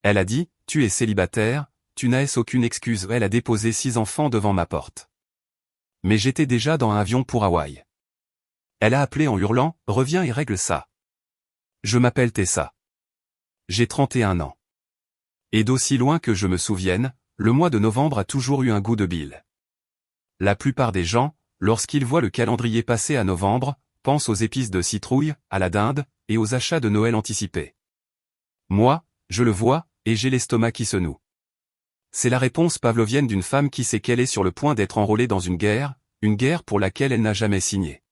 Elle a dit, tu es célibataire, tu n'as aucune excuse. Elle a déposé 6 enfants devant ma porte. Mais j'étais déjà dans un avion pour Hawaï. Elle a appelé en hurlant, reviens et règle ça. Je m'appelle Tessa. J'ai 31 ans. Et d'aussi loin que je me souvienne, le mois de novembre a toujours eu un goût de bile. La plupart des gens, lorsqu'ils voient le calendrier passer à novembre, pensent aux épices de citrouille, à la dinde, et aux achats de Noël anticipés. Moi, je le vois, et j'ai l'estomac qui se noue. C'est la réponse pavlovienne d'une femme qui sait qu'elle est sur le point d'être enrôlée dans une guerre pour laquelle elle n'a jamais signé.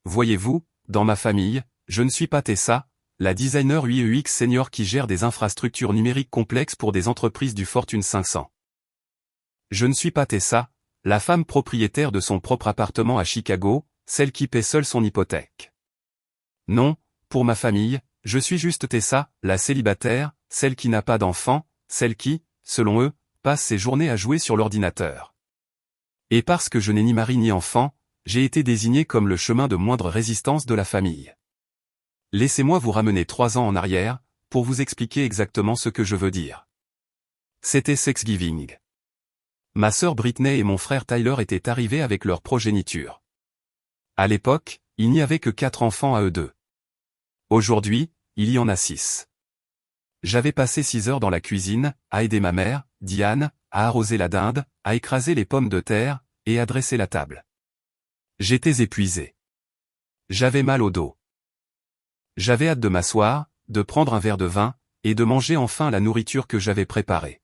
Voyez-vous, dans ma famille, je ne suis pas Tessa, la designer UI/UX senior qui gère des infrastructures numériques complexes pour des entreprises du Fortune 500. Je ne suis pas Tessa, la femme propriétaire de son propre appartement à Chicago, celle qui paie seule son hypothèque. Non, pour ma famille, je suis juste Tessa, la célibataire, celle qui n'a pas d'enfant, celle qui, selon eux, passe ses journées à jouer sur l'ordinateur. Et parce que je n'ai ni mari ni enfant, j'ai été désigné comme le chemin de moindre résistance de la famille. Laissez-moi vous ramener 3 ans en arrière, pour vous expliquer exactement ce que je veux dire. C'était Thanksgiving. Ma sœur Britney et mon frère Tyler étaient arrivés avec leur progéniture. À l'époque, il n'y avait que 4 enfants à eux deux. Aujourd'hui, il y en a 6. J'avais passé 6 heures dans la cuisine, à aider ma mère, Diane, à arroser la dinde, à écraser les pommes de terre, et à dresser la table. J'étais épuisé. J'avais mal au dos. J'avais hâte de m'asseoir, de prendre un verre de vin, et de manger enfin la nourriture que j'avais préparée.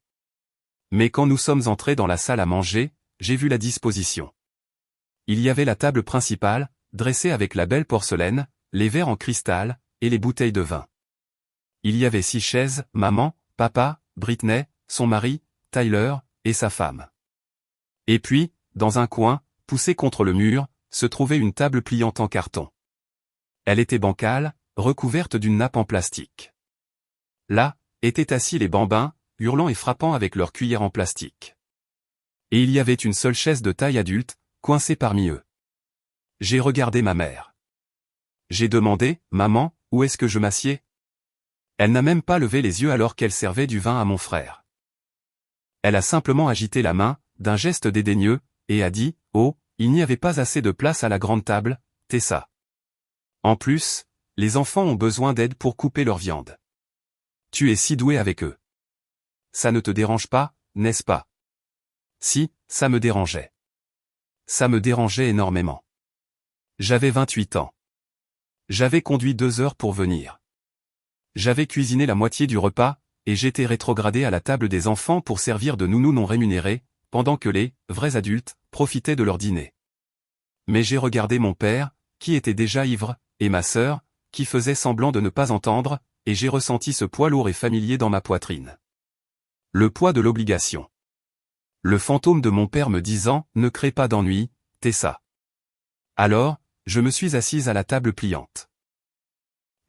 Mais quand nous sommes entrés dans la salle à manger, j'ai vu la disposition. Il y avait la table principale, dressée avec la belle porcelaine, les verres en cristal, et les bouteilles de vin. Il y avait 6 chaises, maman, papa, Britney, son mari, Tyler, et sa femme. Et puis, dans un coin, poussée contre le mur, se trouvait une table pliante en carton. Elle était bancale, recouverte d'une nappe en plastique. Là, étaient assis les bambins, hurlant et frappant avec leurs cuillères en plastique. Et il y avait une seule chaise de taille adulte, coincée parmi eux. J'ai regardé ma mère. J'ai demandé, maman, où est-ce que je m'assieds? Elle n'a même pas levé les yeux alors qu'elle servait du vin à mon frère. Elle a simplement agité la main, d'un geste dédaigneux, et a dit, oh, il n'y avait pas assez de place à la grande table, Tessa. En plus, les enfants ont besoin d'aide pour couper leur viande. Tu es si doué avec eux. Ça ne te dérange pas, n'est-ce pas? Si, ça me dérangeait. Ça me dérangeait énormément. J'avais 28 ans. J'avais conduit 2 heures pour venir. J'avais cuisiné la moitié du repas, et j'étais rétrogradé à la table des enfants pour servir de nounou non rémunéré, pendant que les vrais adultes profitaient de leur dîner. Mais j'ai regardé mon père, qui était déjà ivre, et ma sœur, qui faisait semblant de ne pas entendre, et j'ai ressenti ce poids lourd et familier dans ma poitrine. Le poids de l'obligation. Le fantôme de mon père me disant, ne crée pas d'ennui, Tessa. Alors, je me suis assise à la table pliante.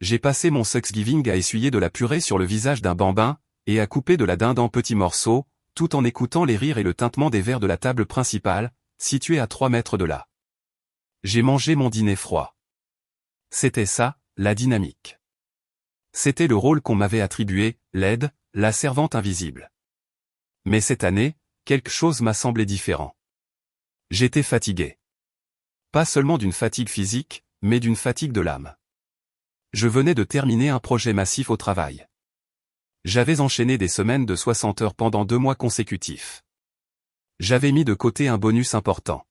J'ai passé mon Thanksgiving à essuyer de la purée sur le visage d'un bambin, et à couper de la dinde en petits morceaux, tout en écoutant les rires et le tintement des verres de la table principale, située à 3 mètres de là. J'ai mangé mon dîner froid. C'était ça, la dynamique. C'était le rôle qu'on m'avait attribué, laide, la servante invisible. Mais cette année, quelque chose m'a semblé différent. J'étais fatigué. Pas seulement d'une fatigue physique, mais d'une fatigue de l'âme. Je venais de terminer un projet massif au travail. J'avais enchaîné des semaines de 60 heures pendant 2 mois consécutifs. J'avais mis de côté un bonus important.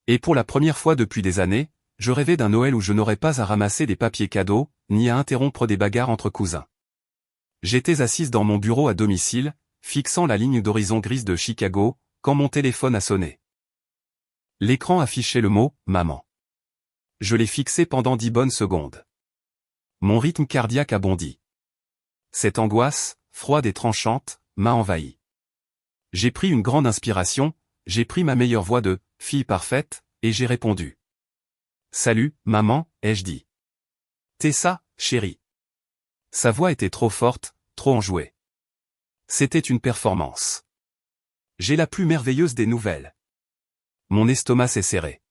Et pour la première fois depuis des années, je rêvais d'un Noël où je n'aurais pas à ramasser des papiers cadeaux, ni à interrompre des bagarres entre cousins. J'étais assise dans mon bureau à domicile, fixant la ligne d'horizon grise de Chicago, quand mon téléphone a sonné. L'écran affichait le mot « Maman ». Je l'ai fixé pendant 10 bonnes secondes. Mon rythme cardiaque a bondi. Cette angoisse, froide et tranchante, m'a envahi. J'ai pris une grande inspiration, j'ai pris ma meilleure voix de « fille parfaite » et j'ai répondu. « Salut, maman », ai-je dit. « Tessa, chérie. » Sa voix était trop forte, trop enjouée. C'était une performance. J'ai la plus merveilleuse des nouvelles. Mon estomac s'est serré.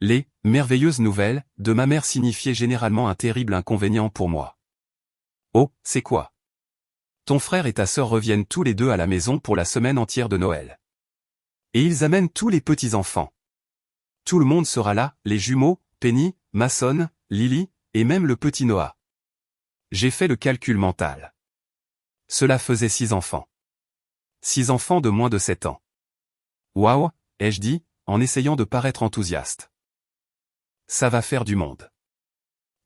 Les « merveilleuses nouvelles » de ma mère signifiaient généralement un terrible inconvénient pour moi. Oh, c'est quoi? Ton frère et ta sœur reviennent tous les deux à la maison pour la semaine entière de Noël. Et ils amènent tous les petits-enfants. Tout le monde sera là, les jumeaux, Penny, Mason, Lily, et même le petit Noah. J'ai fait le calcul mental. Cela faisait 6 enfants. 6 enfants de moins de 7 ans. Waouh, ai-je dit, en essayant de paraître enthousiaste. Ça va faire du monde.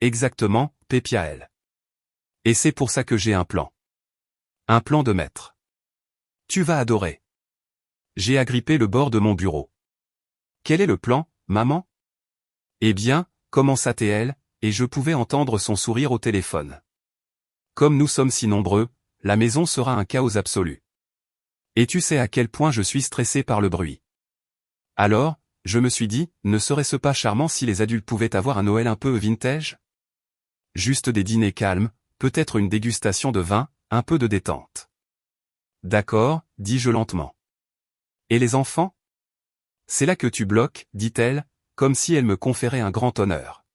Exactement, Pépiaël. Et c'est pour ça que j'ai un plan. Un plan de maître. Tu vas adorer. J'ai agrippé le bord de mon bureau. Quel est le plan, maman? Eh bien, commença TL, et je pouvais entendre son sourire au téléphone. Comme nous sommes si nombreux, la maison sera un chaos absolu. Et tu sais à quel point je suis stressé par le bruit. Alors, je me suis dit, ne serait-ce pas charmant si les adultes pouvaient avoir un Noël un peu vintage? Juste des dîners calmes, peut-être une dégustation de vin, un peu de détente. D'accord, dis-je lentement. Et les enfants? C'est là que tu bloques, dit-elle, comme si elle me conférait un grand honneur.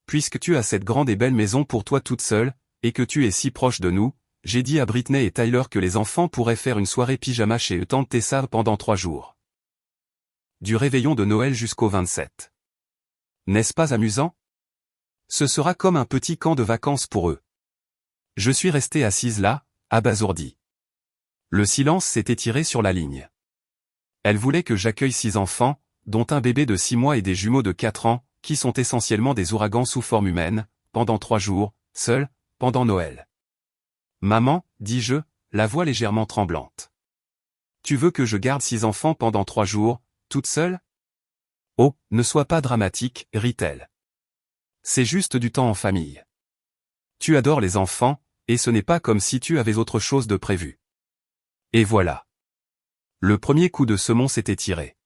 Puisque tu as cette grande et belle maison pour toi toute seule, et que tu es si proche de nous, j'ai dit à Britney et Tyler que les enfants pourraient faire une soirée pyjama chez eux tante Tessa pendant 3 jours. Du réveillon de Noël jusqu'au 27. N'est-ce pas amusant? Ce sera comme un petit camp de vacances pour eux. Je suis restée assise là, abasourdie. Le silence s'est étiré sur la ligne. Elle voulait que j'accueille 6 enfants, dont un bébé de 6 mois et des jumeaux de 4 ans, qui sont essentiellement des ouragans sous forme humaine, pendant 3 jours, seuls, pendant Noël. Maman, dis-je, la voix légèrement tremblante. Tu veux que je garde 6 enfants pendant 3 jours, toute seule? Oh, ne sois pas dramatique, rit-elle. C'est juste du temps en famille. Tu adores les enfants, et ce n'est pas comme si tu avais autre chose de prévu. Et voilà. Le premier coup de semon s'était tiré.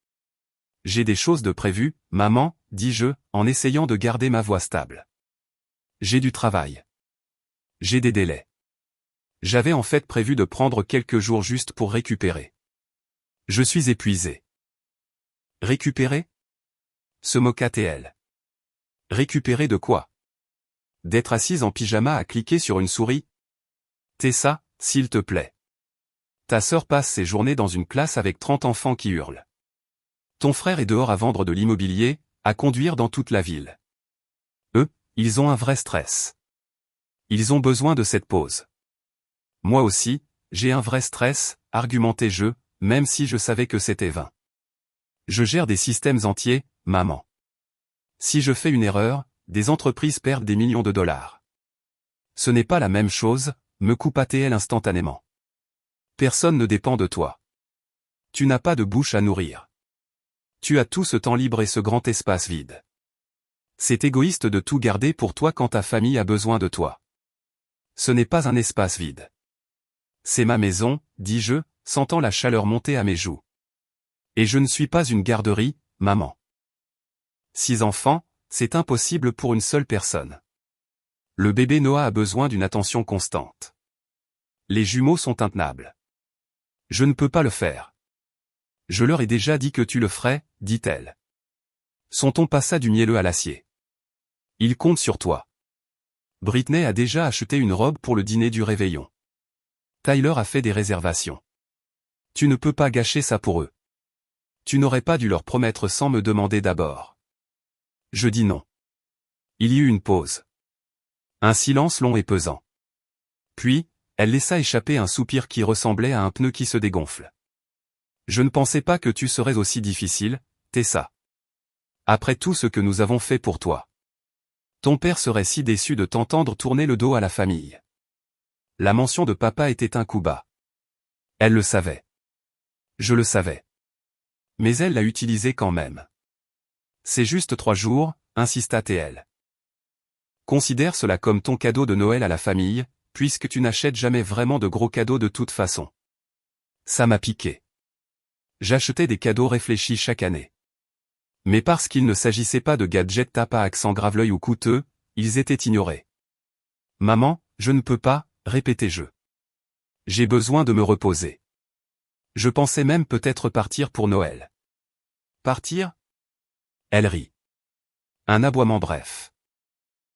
J'ai des choses de prévues, maman, dis-je, en essayant de garder ma voix stable. J'ai du travail. J'ai des délais. J'avais en fait prévu de prendre quelques jours juste pour récupérer. Je suis épuisé. Récupérer? Se moqua TL. Récupérer de quoi? D'être assise en pyjama à cliquer sur une souris? Tessa, s'il te plaît. Ta sœur passe ses journées dans une classe avec 30 enfants qui hurlent. Ton frère est dehors à vendre de l'immobilier, à conduire dans toute la ville. Eux, ils ont un vrai stress. Ils ont besoin de cette pause. Moi aussi, j'ai un vrai stress, argumentai-je, même si je savais que c'était vain. Je gère des systèmes entiers, maman. Si je fais une erreur, des entreprises perdent des millions de dollars. Ce n'est pas la même chose, me coupa-t-elle instantanément. Personne ne dépend de toi. Tu n'as pas de bouche à nourrir. Tu as tout ce temps libre et ce grand espace vide. C'est égoïste de tout garder pour toi quand ta famille a besoin de toi. Ce n'est pas un espace vide. C'est ma maison, dis-je, sentant la chaleur monter à mes joues. Et je ne suis pas une garderie, maman. 6 enfants, c'est impossible pour une seule personne. Le bébé Noah a besoin d'une attention constante. Les jumeaux sont intenables. Je ne peux pas le faire. Je leur ai déjà dit que tu le ferais, dit-elle. Son ton passa du mielleux à l'acier. Ils comptent sur toi. Britney a déjà acheté une robe pour le dîner du réveillon. Tyler a fait des réservations. Tu ne peux pas gâcher ça pour eux. Tu n'aurais pas dû leur promettre sans me demander d'abord. Je dis non. Il y eut une pause. Un silence long et pesant. Puis, elle laissa échapper un soupir qui ressemblait à un pneu qui se dégonfle. Je ne pensais pas que tu serais aussi difficile, Tessa. Après tout ce que nous avons fait pour toi. Ton père serait si déçu de t'entendre tourner le dos à la famille. La mention de papa était un coup bas. Elle le savait. Je le savais. Mais elle l'a utilisé quand même. C'est juste 3 jours, insista TL. Considère cela comme ton cadeau de Noël à la famille, puisque tu n'achètes jamais vraiment de gros cadeaux de toute façon. Ça m'a piqué. J'achetais des cadeaux réfléchis chaque année. Mais parce qu'il ne s'agissait pas de gadgets tape à accent graveleuil ou coûteux, ils étaient ignorés. Maman, je ne peux pas, répétai-je. J'ai besoin de me reposer. Je pensais même peut-être partir pour Noël. Partir? Elle rit. Un aboiement bref.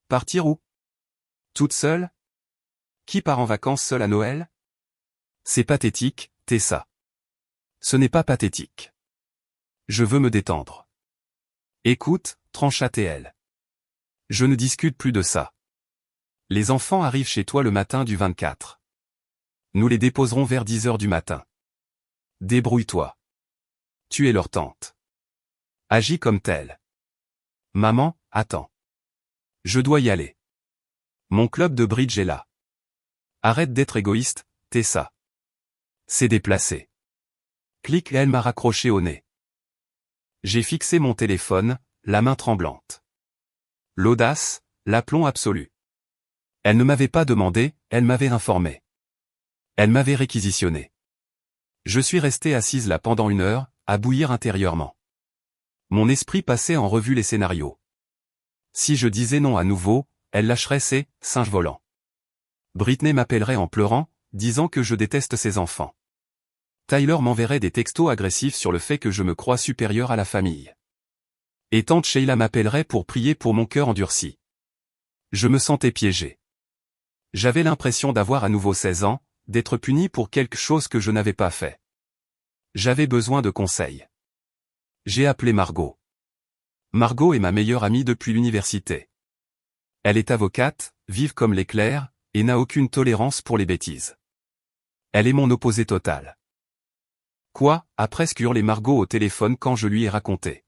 Partir où? Toute seule? Qui part en vacances seule à Noël? C'est pathétique, Tessa. Ce n'est pas pathétique. Je veux me détendre. Écoute, trancha TL. Je ne discute plus de ça. Les enfants arrivent chez toi le matin du 24. Nous les déposerons vers 10 heures du matin. Débrouille-toi. Tu es leur tante. Agis comme telle. Maman, attends. Je dois y aller. Mon club de bridge est là. Arrête d'être égoïste, Tessa. C'est déplacé. Clic, elle m'a raccroché au nez. J'ai fixé mon téléphone, la main tremblante. L'audace, l'aplomb absolu. Elle ne m'avait pas demandé, elle m'avait informé. Elle m'avait réquisitionné. Je suis resté assise là pendant 1 heure, à bouillir intérieurement. Mon esprit passait en revue les scénarios. Si je disais non à nouveau, elle lâcherait ses singes volants. Britney m'appellerait en pleurant, disant que je déteste ses enfants. Tyler m'enverrait des textos agressifs sur le fait que je me crois supérieur à la famille. Et tante Sheila m'appellerait pour prier pour mon cœur endurci. Je me sentais piégé. J'avais l'impression d'avoir à nouveau 16 ans, d'être puni pour quelque chose que je n'avais pas fait. J'avais besoin de conseils. J'ai appelé Margot. Margot est ma meilleure amie depuis l'université. Elle est avocate, vive comme l'éclair, et n'a aucune tolérance pour les bêtises. Elle est mon opposé total. Quoi, a presque hurlé Margot au téléphone quand je lui ai raconté.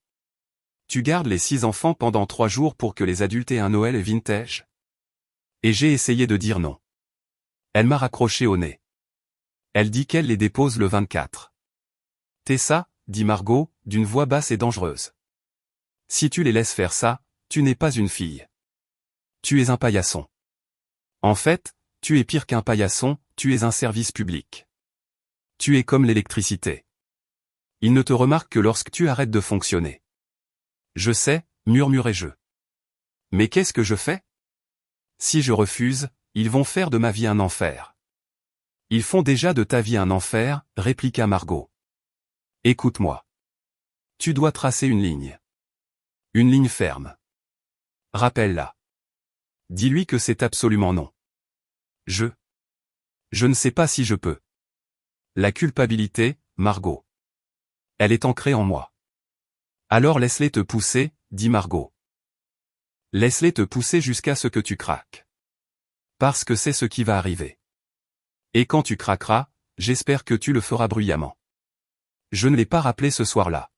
Tu gardes les 6 enfants pendant 3 jours pour que les adultes aient un Noël vintage? Et j'ai essayé de dire non. Elle m'a raccroché au nez. Elle dit qu'elle les dépose le 24. Tessa, dit Margot, d'une voix basse et dangereuse. Si tu les laisses faire ça, tu n'es pas une fille. Tu es un paillasson. En fait, tu es pire qu'un paillasson, tu es un service public. Tu es comme l'électricité. Il ne te remarque que lorsque tu arrêtes de fonctionner. Je sais, murmurai-je. Mais qu'est-ce que je fais? Si je refuse, ils vont faire de ma vie un enfer. Ils font déjà de ta vie un enfer, répliqua Margot. Écoute-moi. Tu dois tracer une ligne. Une ligne ferme. Rappelle-la. Dis-lui que c'est absolument non. Je ne sais pas si je peux. La culpabilité, Margot. Elle est ancrée en moi. Alors laisse-les te pousser, dit Margot. Laisse-les te pousser jusqu'à ce que tu craques. Parce que c'est ce qui va arriver. Et quand tu craqueras, j'espère que tu le feras bruyamment. Je ne l'ai pas rappelé ce soir-là.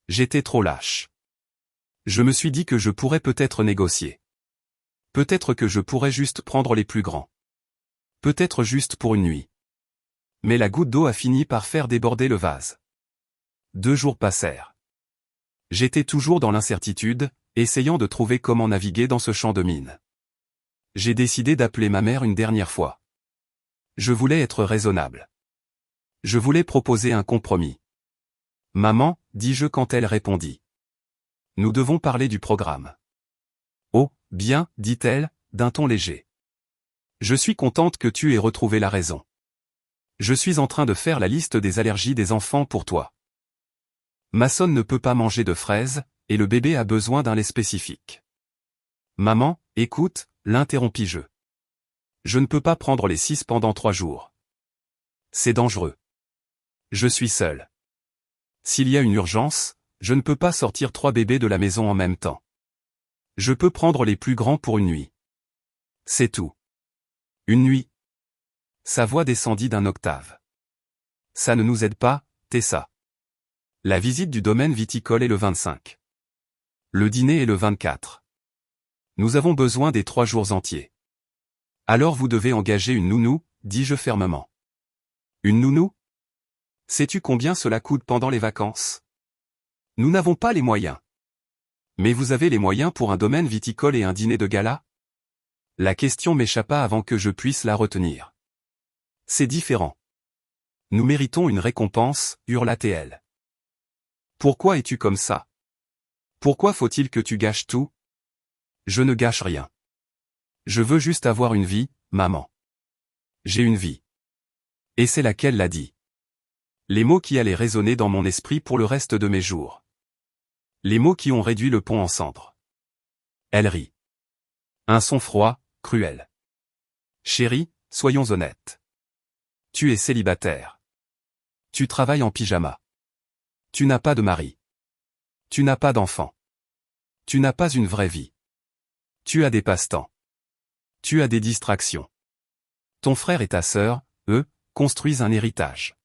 J'étais trop lâche. Je me suis dit que je pourrais peut-être négocier. Peut-être que je pourrais juste prendre les plus grands. Peut-être juste pour une nuit. Mais la goutte d'eau a fini par faire déborder le vase. 2 jours passèrent. J'étais toujours dans l'incertitude, essayant de trouver comment naviguer dans ce champ de mine. J'ai décidé d'appeler ma mère une dernière fois. Je voulais être raisonnable. Je voulais proposer un compromis. Maman, dis-je quand elle répondit. Nous devons parler du programme. Oh, bien, dit-elle, d'un ton léger. Je suis contente que tu aies retrouvé la raison. Je suis en train de faire la liste des allergies des enfants pour toi. Mason ne peut pas manger de fraises, et le bébé a besoin d'un lait spécifique. Maman, écoute, l'interrompis-je. Je ne peux pas prendre les 6 pendant 3 jours. C'est dangereux. Je suis seul. S'il y a une urgence, je ne peux pas sortir 3 bébés de la maison en même temps. Je peux prendre les plus grands pour une nuit. C'est tout. Une nuit. Sa voix descendit d'un octave. Ça ne nous aide pas, Tessa. La visite du domaine viticole est le 25. Le dîner est le 24. Nous avons besoin des 3 jours entiers. Alors vous devez engager une nounou, dis-je fermement. Une nounou? Sais-tu combien cela coûte pendant les vacances? Nous n'avons pas les moyens. Mais vous avez les moyens pour un domaine viticole et un dîner de gala? La question m'échappa avant que je puisse la retenir. C'est différent. Nous méritons une récompense, hurla-t-elle. Pourquoi es-tu comme ça? Pourquoi faut-il que tu gâches tout? Je ne gâche rien. Je veux juste avoir une vie, maman. J'ai une vie. Et c'est laquelle l'a dit. Les mots qui allaient résonner dans mon esprit pour le reste de mes jours. Les mots qui ont réduit le pont en cendres. Elle rit. Un son froid, cruel. Chérie, soyons honnêtes. Tu es célibataire. Tu travailles en pyjama. Tu n'as pas de mari. Tu n'as pas d'enfant. Tu n'as pas une vraie vie. Tu as des passe-temps. Tu as des distractions. Ton frère et ta sœur, eux, construisent un héritage.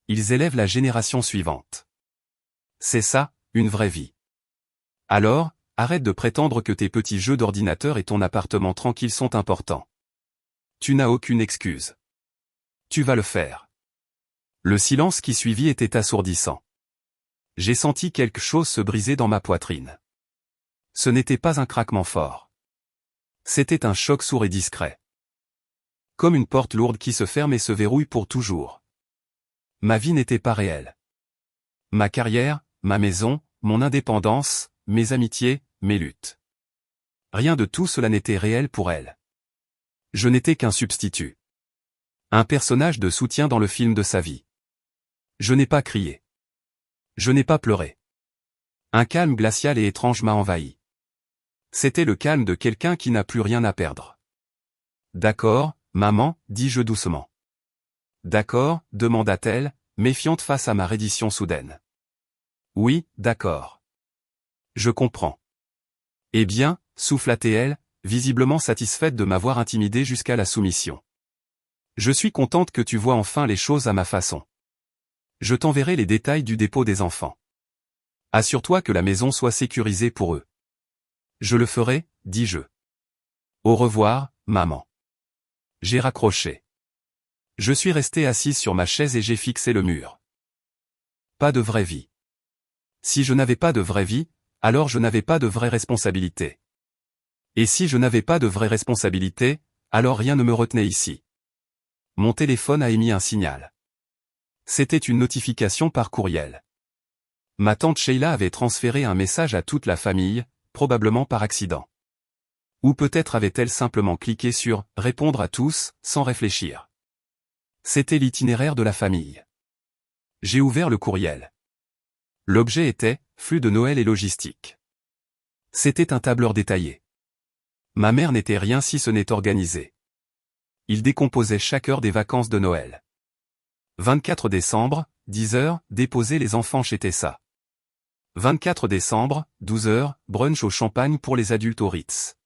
Ils élèvent la génération suivante. C'est ça, une vraie vie. Alors, arrête de prétendre que tes petits jeux d'ordinateur et ton appartement tranquille sont importants. Tu n'as aucune excuse. Tu vas le faire. Le silence qui suivit était assourdissant. J'ai senti quelque chose se briser dans ma poitrine. Ce n'était pas un craquement fort. C'était un choc sourd et discret. Comme une porte lourde qui se ferme et se verrouille pour toujours. Ma vie n'était pas réelle. Ma carrière, ma maison, mon indépendance, mes amitiés, mes luttes. Rien de tout cela n'était réel pour elle. Je n'étais qu'un substitut. Un personnage de soutien dans le film de sa vie. Je n'ai pas crié. Je n'ai pas pleuré. Un calme glacial et étrange m'a envahi. C'était le calme de quelqu'un qui n'a plus rien à perdre. D'accord, maman, dis-je doucement. D'accord, demanda-t-elle, méfiante face à ma reddition soudaine. Oui, d'accord. Je comprends. Eh bien, souffla-t-elle, visiblement satisfaite de m'avoir intimidé jusqu'à la soumission. Je suis contente que tu vois enfin les choses à ma façon. Je t'enverrai les détails du dépôt des enfants. Assure-toi que la maison soit sécurisée pour eux. Je le ferai, dis-je. Au revoir, maman. J'ai raccroché. Je suis resté assise sur ma chaise et j'ai fixé le mur. Pas de vraie vie. Si je n'avais pas de vraie vie, alors je n'avais pas de vraie responsabilité. Et si je n'avais pas de vraie responsabilité, alors rien ne me retenait ici. Mon téléphone a émis un signal. C'était une notification par courriel. Ma tante Sheila avait transféré un message à toute la famille, probablement par accident. Ou peut-être avait-elle simplement cliqué sur « Répondre à tous » sans réfléchir. C'était l'itinéraire de la famille. J'ai ouvert le courriel. L'objet était « Flux de Noël et logistique ». C'était un tableur détaillé. Ma mère n'était rien si ce n'est organisé. Il décomposait chaque heure des vacances de Noël. 24 décembre, 10 h, déposer les enfants chez Tessa. 24 décembre, 12 h, brunch au champagne pour les adultes au Ritz.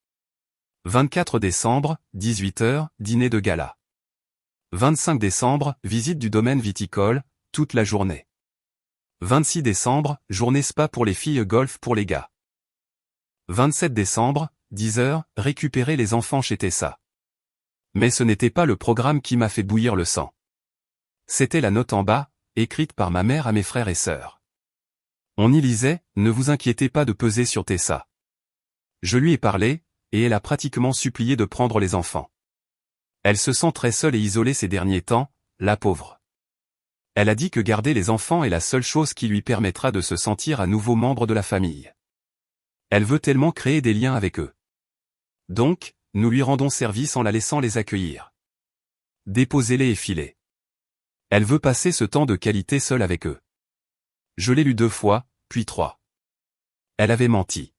24 décembre, 18 h, dîner de gala. 25 décembre, visite du domaine viticole, toute la journée. 26 décembre, journée spa pour les filles, golf pour les gars. 27 décembre, 10 h, récupérer les enfants chez Tessa. Mais ce n'était pas le programme qui m'a fait bouillir le sang. C'était la note en bas, écrite par ma mère à mes frères et sœurs. On y lisait « Ne vous inquiétez pas de peser sur Tessa ». Je lui ai parlé, et elle a pratiquement supplié de prendre les enfants. Elle se sent très seule et isolée ces derniers temps, la pauvre. Elle a dit que garder les enfants est la seule chose qui lui permettra de se sentir à nouveau membre de la famille. Elle veut tellement créer des liens avec eux. Donc, nous lui rendons service en la laissant les accueillir. Déposez-les et filez. Elle veut passer ce temps de qualité seule avec eux. Je l'ai lu 2 fois, puis 3. Elle avait menti.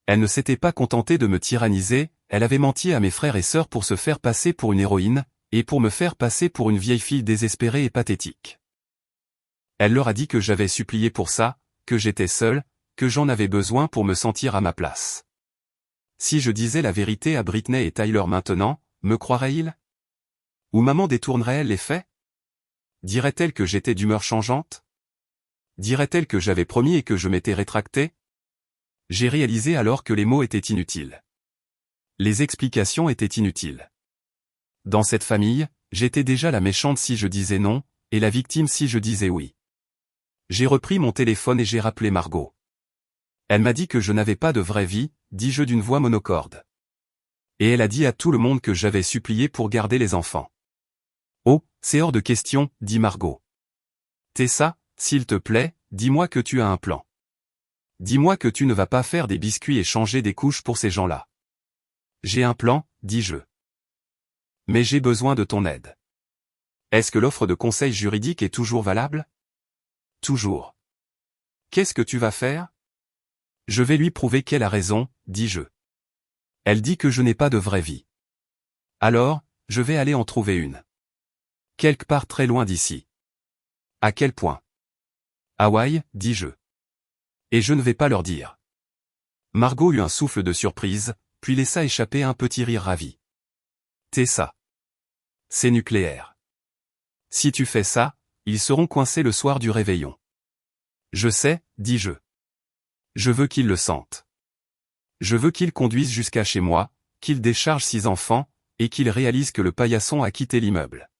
Elle ne s'était pas contentée de me tyranniser, elle avait menti à mes frères et sœurs pour se faire passer pour une héroïne, et pour me faire passer pour une vieille fille désespérée et pathétique. Elle leur a dit que j'avais supplié pour ça, que j'étais seule, que j'en avais besoin pour me sentir à ma place. Si je disais la vérité à Britney et Tyler maintenant, me croiraient-ils? Ou maman détournerait-elle les faits? Dirait-elle que j'étais d'humeur changeante? Dirait-elle que j'avais promis et que je m'étais rétracté? J'ai réalisé alors que les mots étaient inutiles. Les explications étaient inutiles. Dans cette famille, j'étais déjà la méchante si je disais non, et la victime si je disais oui. J'ai repris mon téléphone et j'ai rappelé Margot. Elle m'a dit que je n'avais pas de vraie vie, dis-je d'une voix monocorde. Et elle a dit à tout le monde que j'avais supplié pour garder les enfants. Oh, c'est hors de question, dit Margot. Tessa, s'il te plaît, dis-moi que tu as un plan. Dis-moi que tu ne vas pas faire des biscuits et changer des couches pour ces gens-là. J'ai un plan, dis-je. Mais j'ai besoin de ton aide. Est-ce que l'offre de conseil juridique est toujours valable? Toujours. Qu'est-ce que tu vas faire? Je vais lui prouver qu'elle a raison, dis-je. Elle dit que je n'ai pas de vraie vie. Alors, je vais aller en trouver une. Quelque part très loin d'ici. À quel point? Hawaï, dis-je. Et je ne vais pas leur dire. Margot eut un souffle de surprise, puis laissa échapper un petit rire ravi. T'es ça. C'est nucléaire. Si tu fais ça, ils seront coincés le soir du réveillon. Je sais, dis-je. Je veux qu'ils le sentent. Je veux qu'ils conduisent jusqu'à chez moi, qu'ils déchargent 6 enfants, et qu'ils réalisent que le paillasson a quitté l'immeuble.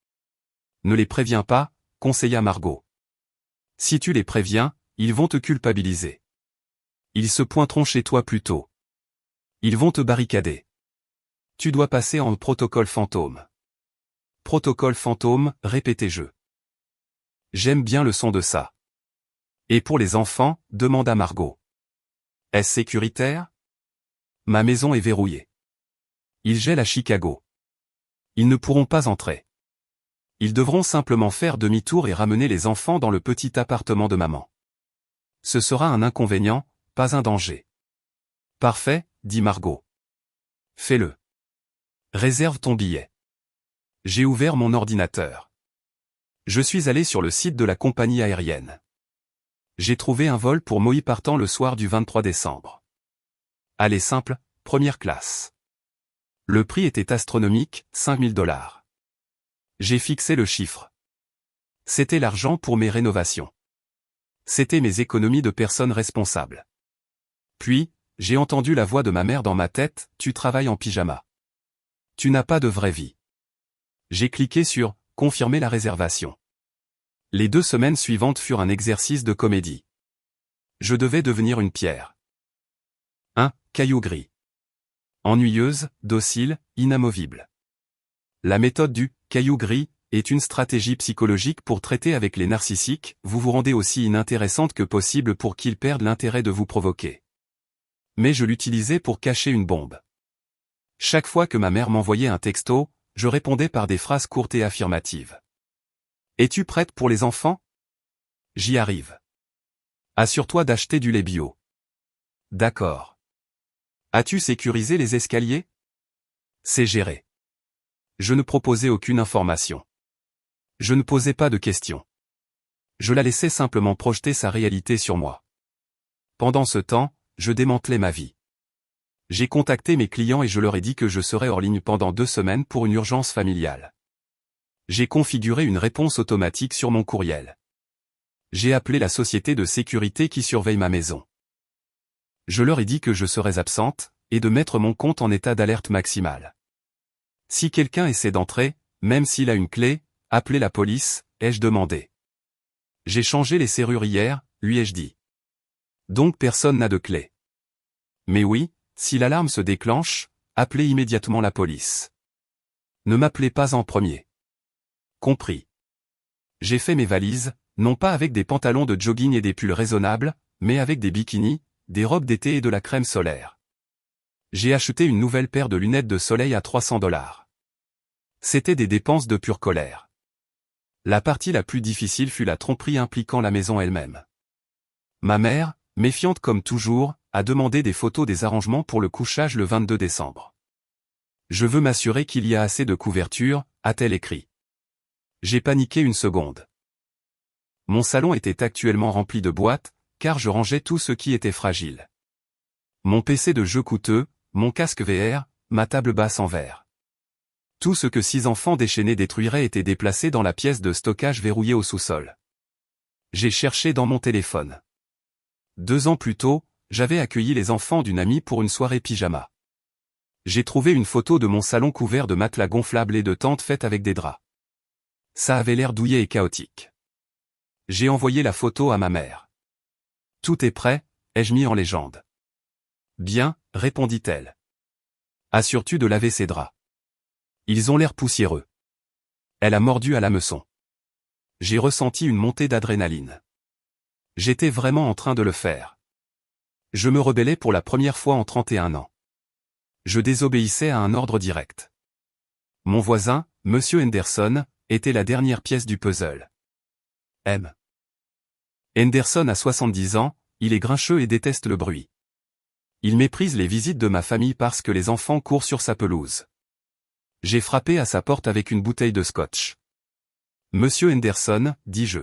Ne les préviens pas, conseilla Margot. Si tu les préviens, ils vont te culpabiliser. Ils se pointeront chez toi plus tôt. Ils vont te barricader. Tu dois passer en protocole fantôme. Protocole fantôme, répétai-je. J'aime bien le son de ça. Et pour les enfants, demanda Margot. Est-ce sécuritaire? Ma maison est verrouillée. Ils gèlent à Chicago. Ils ne pourront pas entrer. Ils devront simplement faire demi-tour et ramener les enfants dans le petit appartement de maman. Ce sera un inconvénient, pas un danger. Parfait, dit Margot. Fais-le. Réserve ton billet. J'ai ouvert mon ordinateur. Je suis allé sur le site de la compagnie aérienne. J'ai trouvé un vol pour Maui partant le soir du 23 décembre. Aller simple, première classe. Le prix était astronomique, 5 000 $. J'ai fixé le chiffre. C'était l'argent pour mes rénovations. C'était mes économies de personnes responsables. Puis, j'ai entendu la voix de ma mère dans ma tête, tu travailles en pyjama. Tu n'as pas de vraie vie. J'ai cliqué sur « Confirmer la réservation ». Les 2 semaines suivantes furent un exercice de comédie. Je devais devenir une pierre. Un caillou gris. Ennuyeuse, docile, inamovible. La méthode du caillou gris est une stratégie psychologique pour traiter avec les narcissiques, vous vous rendez aussi inintéressante que possible pour qu'ils perdent l'intérêt de vous provoquer. Mais je l'utilisais pour cacher une bombe. Chaque fois que ma mère m'envoyait un texto, je répondais par des phrases courtes et affirmatives. Es-tu prête pour les enfants? J'y arrive. Assure-toi d'acheter du lait bio. D'accord. As-tu sécurisé les escaliers? C'est géré. Je ne proposais aucune information. Je ne posais pas de questions. Je la laissais simplement projeter sa réalité sur moi. Pendant ce temps, je démantelais ma vie. J'ai contacté mes clients et je leur ai dit que je serais hors ligne pendant 2 semaines pour une urgence familiale. J'ai configuré une réponse automatique sur mon courriel. J'ai appelé la société de sécurité qui surveille ma maison. Je leur ai dit que je serais absente, et de mettre mon compte en état d'alerte maximale. Si quelqu'un essaie d'entrer, même s'il a une clé, appelez la police, ai-je demandé. J'ai changé les serrures hier, lui ai-je dit. Donc personne n'a de clé. Mais oui, si l'alarme se déclenche, appelez immédiatement la police. Ne m'appelez pas en premier. Compris. J'ai fait mes valises, non pas avec des pantalons de jogging et des pulls raisonnables, mais avec des bikinis, des robes d'été et de la crème solaire. J'ai acheté une nouvelle paire de lunettes de soleil à 300 $. C'était des dépenses de pure colère. La partie la plus difficile fut la tromperie impliquant la maison elle-même. Ma mère, méfiante comme toujours, a demandé des photos des arrangements pour le couchage le 22 décembre. Je veux m'assurer qu'il y a assez de couverture, a-t-elle écrit. J'ai paniqué une seconde. Mon salon était actuellement rempli de boîtes, car je rangeais tout ce qui était fragile. Mon PC de jeu coûteux, mon casque VR, ma table basse en verre. Tout ce que 6 enfants déchaînés détruiraient était déplacé dans la pièce de stockage verrouillée au sous-sol. J'ai cherché dans mon téléphone. 2 ans plus tôt, j'avais accueilli les enfants d'une amie pour une soirée pyjama. J'ai trouvé une photo de mon salon couvert de matelas gonflables et de tentes faites avec des draps. Ça avait l'air douillet et chaotique. J'ai envoyé la photo à ma mère. Tout est prêt, ai-je mis en légende. Bien, répondit-elle. Assures-tu de laver ces draps? Ils ont l'air poussiéreux. Elle a mordu à l'hameçon. J'ai ressenti une montée d'adrénaline. J'étais vraiment en train de le faire. Je me rebellais pour la première fois en 31 ans. Je désobéissais à un ordre direct. Mon voisin, Monsieur Henderson, était la dernière pièce du puzzle. M. Henderson a 70 ans, il est grincheux et déteste le bruit. Il méprise les visites de ma famille parce que les enfants courent sur sa pelouse. J'ai frappé à sa porte avec une bouteille de scotch. Monsieur Henderson, dis-je.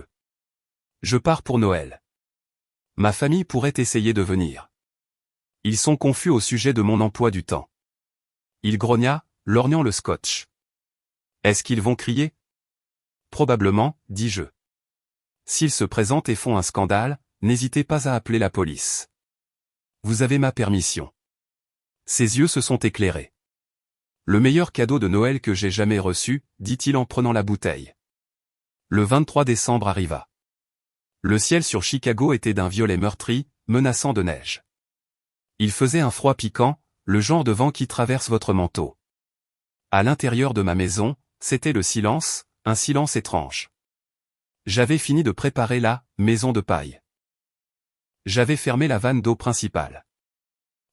Je pars pour Noël. Ma famille pourrait essayer de venir. Ils sont confus au sujet de mon emploi du temps. Il grogna, lorgnant le scotch. Est-ce qu'ils vont crier? Probablement, dis-je. S'ils se présentent et font un scandale, n'hésitez pas à appeler la police. Vous avez ma permission. Ses yeux se sont éclairés. Le meilleur cadeau de Noël que j'ai jamais reçu, dit-il en prenant la bouteille. Le 23 décembre arriva. Le ciel sur Chicago était d'un violet meurtri, menaçant de neige. Il faisait un froid piquant, le genre de vent qui traverse votre manteau. À l'intérieur de ma maison, c'était le silence, un silence étrange. J'avais fini de préparer la maison de paille. J'avais fermé la vanne d'eau principale.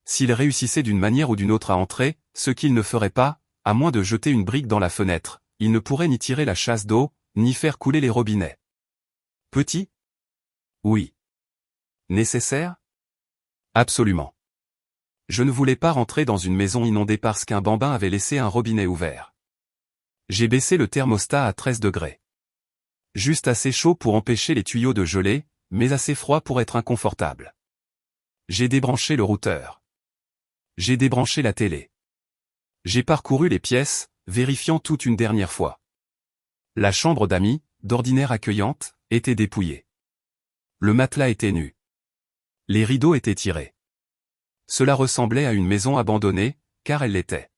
S'il réussissait d'une manière ou d'une autre à entrer, ce qu'il ne ferait pas, à moins de jeter une brique dans la fenêtre, il ne pourrait ni tirer la chasse d'eau, ni faire couler les robinets. Petit? Oui. Nécessaire? Absolument. Je ne voulais pas rentrer dans une maison inondée parce qu'un bambin avait laissé un robinet ouvert. J'ai baissé le thermostat à 13 degrés. Juste assez chaud pour empêcher les tuyaux de geler, mais assez froid pour être inconfortable. J'ai débranché le routeur. J'ai débranché la télé. J'ai parcouru les pièces, vérifiant tout une dernière fois. La chambre d'amis, d'ordinaire accueillante, était dépouillée. Le matelas était nu. Les rideaux étaient tirés. Cela ressemblait à une maison abandonnée, car elle l'était.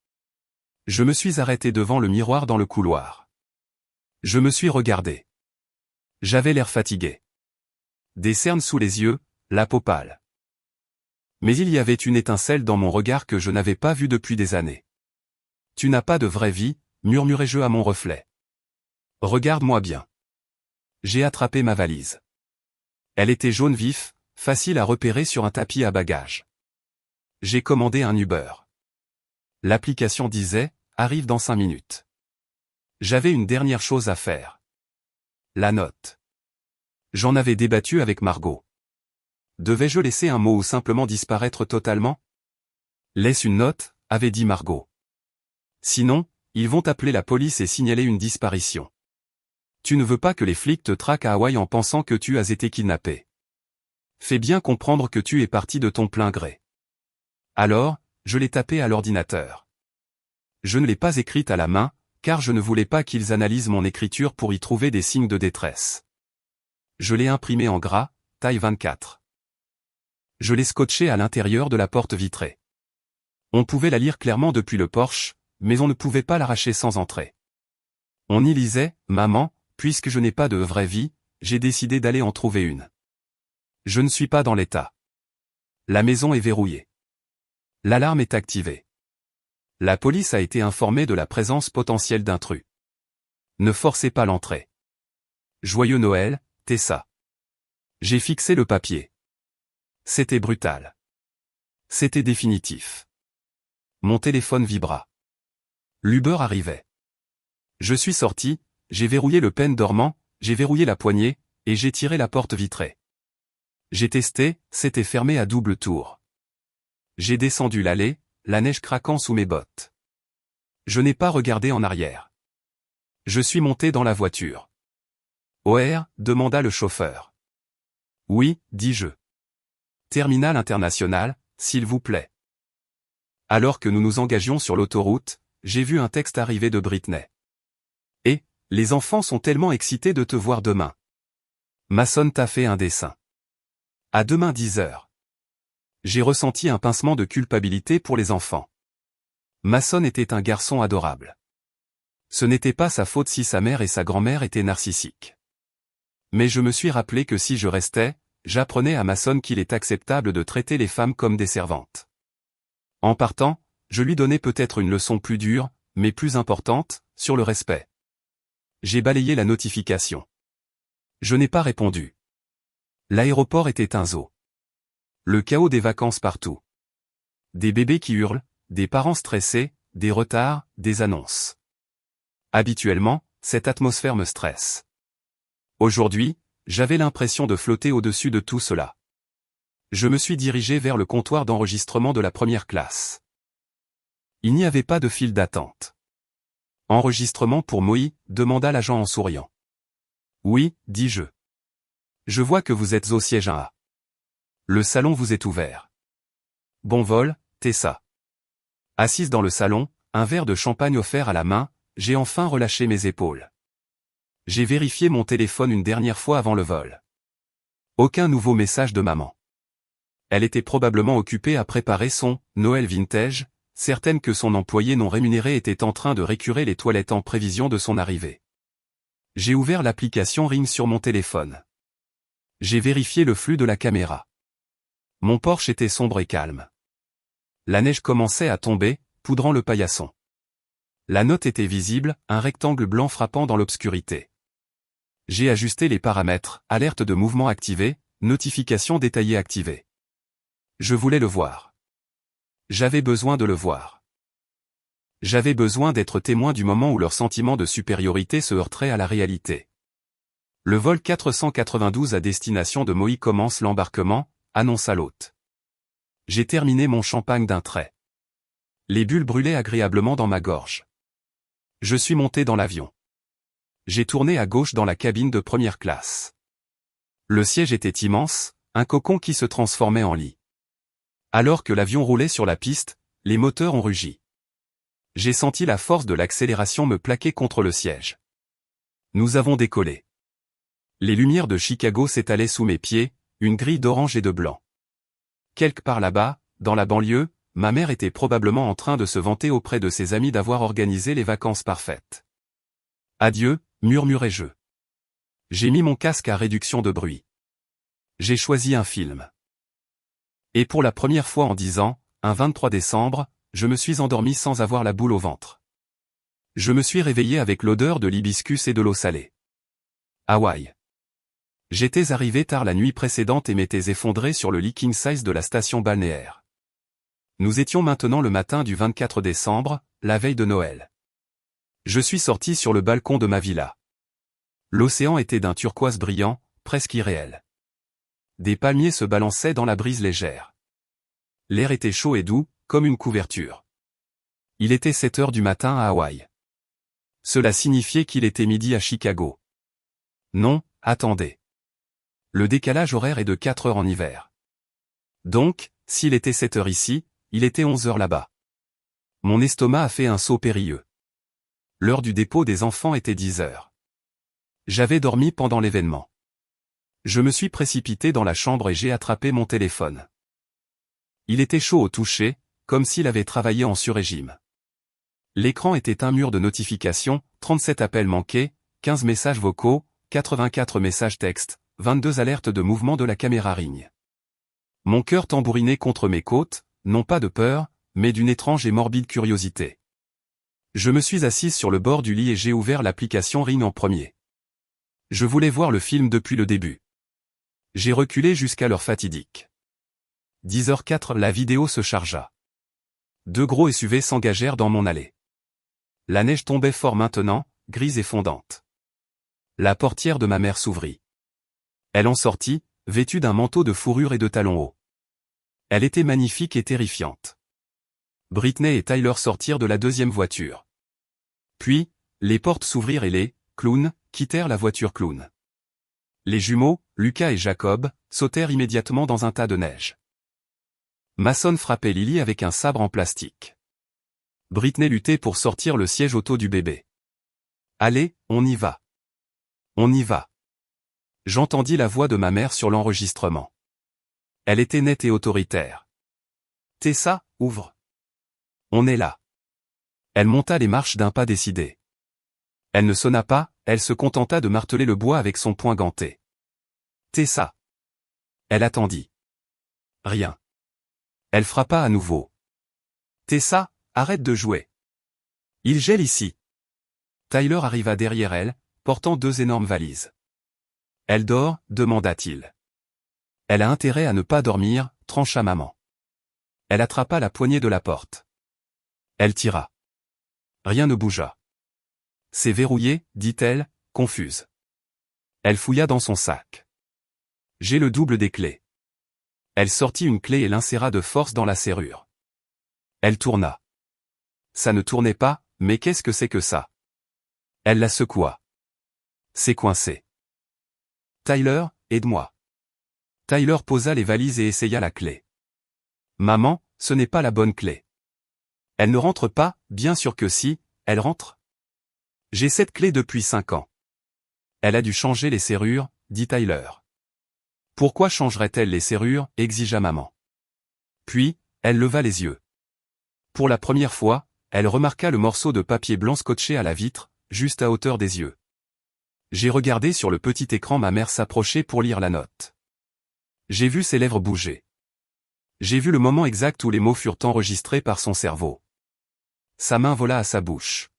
Je me suis arrêté devant le miroir dans le couloir. Je me suis regardé. J'avais l'air fatigué. Des cernes sous les yeux, la peau pâle. Mais il y avait une étincelle dans mon regard que je n'avais pas vue depuis des années. Tu n'as pas de vraie vie, murmurai-je à mon reflet. Regarde-moi bien. J'ai attrapé ma valise. Elle était jaune vif, facile à repérer sur un tapis à bagages. J'ai commandé un Uber. L'application disait, arrive dans 5 minutes. J'avais une dernière chose à faire. La note. J'en avais débattu avec Margot. Devais-je laisser un mot ou simplement disparaître totalement? Laisse une note, avait dit Margot. Sinon, ils vont appeler la police et signaler une disparition. Tu ne veux pas que les flics te traquent à Hawaï en pensant que tu as été kidnappé. Fais bien comprendre que tu es parti de ton plein gré. Alors, je l'ai tapé à l'ordinateur. Je ne l'ai pas écrite à la main, car je ne voulais pas qu'ils analysent mon écriture pour y trouver des signes de détresse. Je l'ai imprimée en gras, taille 24. Je l'ai scotchée à l'intérieur de la porte vitrée. On pouvait la lire clairement depuis le porche, mais on ne pouvait pas l'arracher sans entrer. On y lisait, « Maman, puisque je n'ai pas de vraie vie, j'ai décidé d'aller en trouver une. Je ne suis pas dans l'état. La maison est verrouillée. L'alarme est activée. La police a été informée de la présence potentielle d'intrus. Ne forcez pas l'entrée. Joyeux Noël, Tessa. » J'ai fixé le papier. C'était brutal. C'était définitif. Mon téléphone vibra. L'Uber arrivait. Je suis sorti, j'ai verrouillé le pêne dormant, j'ai verrouillé la poignée, et j'ai tiré la porte vitrée. J'ai testé, c'était fermé à double tour. J'ai descendu l'allée, la neige craquant sous mes bottes. Je n'ai pas regardé en arrière. Je suis monté dans la voiture. OR, demanda le chauffeur. Oui, dis-je. Terminal international, s'il vous plaît. Alors que nous nous engagions sur l'autoroute, j'ai vu un texte arriver de Britney. Et, les enfants sont tellement excités de te voir demain. Mason t'a fait un dessin. À demain 10h. J'ai ressenti un pincement de culpabilité pour les enfants. Mason était un garçon adorable. Ce n'était pas sa faute si sa mère et sa grand-mère étaient narcissiques. Mais je me suis rappelé que si je restais, j'apprenais à Mason qu'il est acceptable de traiter les femmes comme des servantes. En partant, je lui donnais peut-être une leçon plus dure, mais plus importante, sur le respect. J'ai balayé la notification. Je n'ai pas répondu. L'aéroport était un zoo. Le chaos des vacances partout. Des bébés qui hurlent, des parents stressés, des retards, des annonces. Habituellement, cette atmosphère me stresse. Aujourd'hui, j'avais l'impression de flotter au-dessus de tout cela. Je me suis dirigé vers le comptoir d'enregistrement de la première classe. Il n'y avait pas de file d'attente. Enregistrement pour Moï, demanda l'agent en souriant. Oui, dis-je. Je vois que vous êtes au siège 1A. Le salon vous est ouvert. Bon vol, Tessa. Assise dans le salon, un verre de champagne offert à la main, j'ai enfin relâché mes épaules. J'ai vérifié mon téléphone une dernière fois avant le vol. Aucun nouveau message de maman. Elle était probablement occupée à préparer son Noël vintage, certaine que son employé non rémunéré était en train de récurer les toilettes en prévision de son arrivée. J'ai ouvert l'application Ring sur mon téléphone. J'ai vérifié le flux de la caméra. Mon Porsche était sombre et calme. La neige commençait à tomber, poudrant le paillasson. La note était visible, un rectangle blanc frappant dans l'obscurité. J'ai ajusté les paramètres, alerte de mouvement activée, notification détaillée activée. Je voulais le voir. J'avais besoin de le voir. J'avais besoin d'être témoin du moment où leur sentiment de supériorité se heurterait à la réalité. Le vol 492 à destination de Maui commence l'embarquement, annonça l'hôte. J'ai terminé mon champagne d'un trait. Les bulles brûlaient agréablement dans ma gorge. Je suis monté dans l'avion. J'ai tourné à gauche dans la cabine de première classe. Le siège était immense, un cocon qui se transformait en lit. Alors que l'avion roulait sur la piste, les moteurs ont rugi. J'ai senti la force de l'accélération me plaquer contre le siège. Nous avons décollé. Les lumières de Chicago s'étalaient sous mes pieds, une grille d'orange et de blanc. Quelque part là-bas, dans la banlieue, ma mère était probablement en train de se vanter auprès de ses amis d'avoir organisé les vacances parfaites. Adieu, murmurai-je. J'ai mis mon casque à réduction de bruit. J'ai choisi un film. Et pour la première fois en 10 ans, un 23 décembre, je me suis endormi sans avoir la boule au ventre. Je me suis réveillé avec l'odeur de l'hibiscus et de l'eau salée. Hawaï. J'étais arrivé tard la nuit précédente et m'étais effondré sur le lit king size de la station balnéaire. Nous étions maintenant le matin du 24 décembre, la veille de Noël. Je suis sorti sur le balcon de ma villa. L'océan était d'un turquoise brillant, presque irréel. Des palmiers se balançaient dans la brise légère. L'air était chaud et doux, comme une couverture. Il était 7 heures du matin à Hawaï. Cela signifiait qu'il était midi à Chicago. Non, attendez. Le décalage horaire est de 4 heures en hiver. Donc, s'il était 7 heures ici, il était 11 heures là-bas. Mon estomac a fait un saut périlleux. L'heure du dépôt des enfants était 10 heures. J'avais dormi pendant l'événement. Je me suis précipité dans la chambre et j'ai attrapé mon téléphone. Il était chaud au toucher, comme s'il avait travaillé en sur-régime. L'écran était un mur de notifications, 37 appels manqués, 15 messages vocaux, 84 messages textes, 22 alertes de mouvement de la caméra Ring. Mon cœur tambourinait contre mes côtes, non pas de peur, mais d'une étrange et morbide curiosité. Je me suis assise sur le bord du lit et j'ai ouvert l'application Ring en premier. Je voulais voir le film depuis le début. J'ai reculé jusqu'à l'heure fatidique. 10h04, la vidéo se chargea. 2 gros SUV s'engagèrent dans mon allée. La neige tombait fort maintenant, grise et fondante. La portière de ma mère s'ouvrit. Elle en sortit, vêtue d'un manteau de fourrure et de talons hauts. Elle était magnifique et terrifiante. Britney et Tyler sortirent de la deuxième voiture. Puis, les portes s'ouvrirent et les clowns quittèrent la voiture clown. Les jumeaux, Lucas et Jacob, sautèrent immédiatement dans un tas de neige. Mason frappait Lily avec un sabre en plastique. Britney luttait pour sortir le siège auto du bébé. Allez, on y va. On y va. J'entendis la voix de ma mère sur l'enregistrement. Elle était nette et autoritaire. Tessa, ouvre. On est là. Elle monta les marches d'un pas décidé. Elle ne sonna pas, elle se contenta de marteler le bois avec son poing ganté. Tessa. Elle attendit. Rien. Elle frappa à nouveau. Tessa, arrête de jouer. Il gèle ici. Tyler arriva derrière elle, portant 2 énormes valises. Elle dort, demanda-t-il. Elle a intérêt à ne pas dormir, trancha maman. Elle attrapa la poignée de la porte. Elle tira. Rien ne bougea. C'est verrouillé, dit-elle, confuse. Elle fouilla dans son sac. J'ai le double des clés. Elle sortit une clé et l'inséra de force dans la serrure. Elle tourna. Ça ne tournait pas, mais qu'est-ce que c'est que ça? Elle la secoua. C'est coincé. Tyler, aide-moi. Tyler posa les valises et essaya la clé. Maman, ce n'est pas la bonne clé. Elle ne rentre pas, bien sûr que si, elle rentre. J'ai cette clé depuis 5 ans. Elle a dû changer les serrures, dit Tyler. Pourquoi changerait-elle les serrures, exigea maman. Puis, elle leva les yeux. Pour la première fois, elle remarqua le morceau de papier blanc scotché à la vitre, juste à hauteur des yeux. J'ai regardé sur le petit écran ma mère s'approcher pour lire la note. J'ai vu ses lèvres bouger. J'ai vu le moment exact où les mots furent enregistrés par son cerveau. Sa main vola à sa bouche.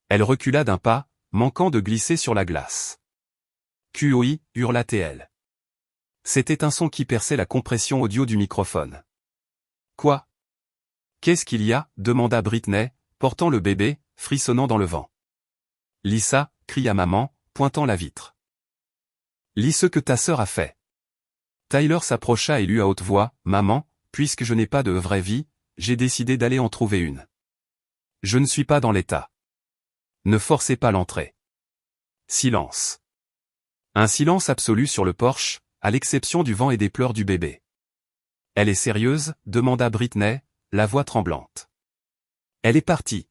Elle recula d'un pas, manquant de glisser sur la glace. QOI, hurla-t-elle. C'était un son qui perçait la compression audio du microphone. Quoi? Qu'est-ce qu'il y a? Demanda Britney, portant le bébé, frissonnant dans le vent. Lis ça, cria maman, pointant la vitre. Lis ce que ta sœur a fait. Tyler s'approcha et lut à haute voix, Maman, puisque je n'ai pas de vraie vie, j'ai décidé d'aller en trouver une. Je ne suis pas dans l'état. Ne forcez pas l'entrée. Silence. Un silence absolu sur le porche, à l'exception du vent et des pleurs du bébé. Elle est sérieuse? Demanda Britney, la voix tremblante. Elle est partie.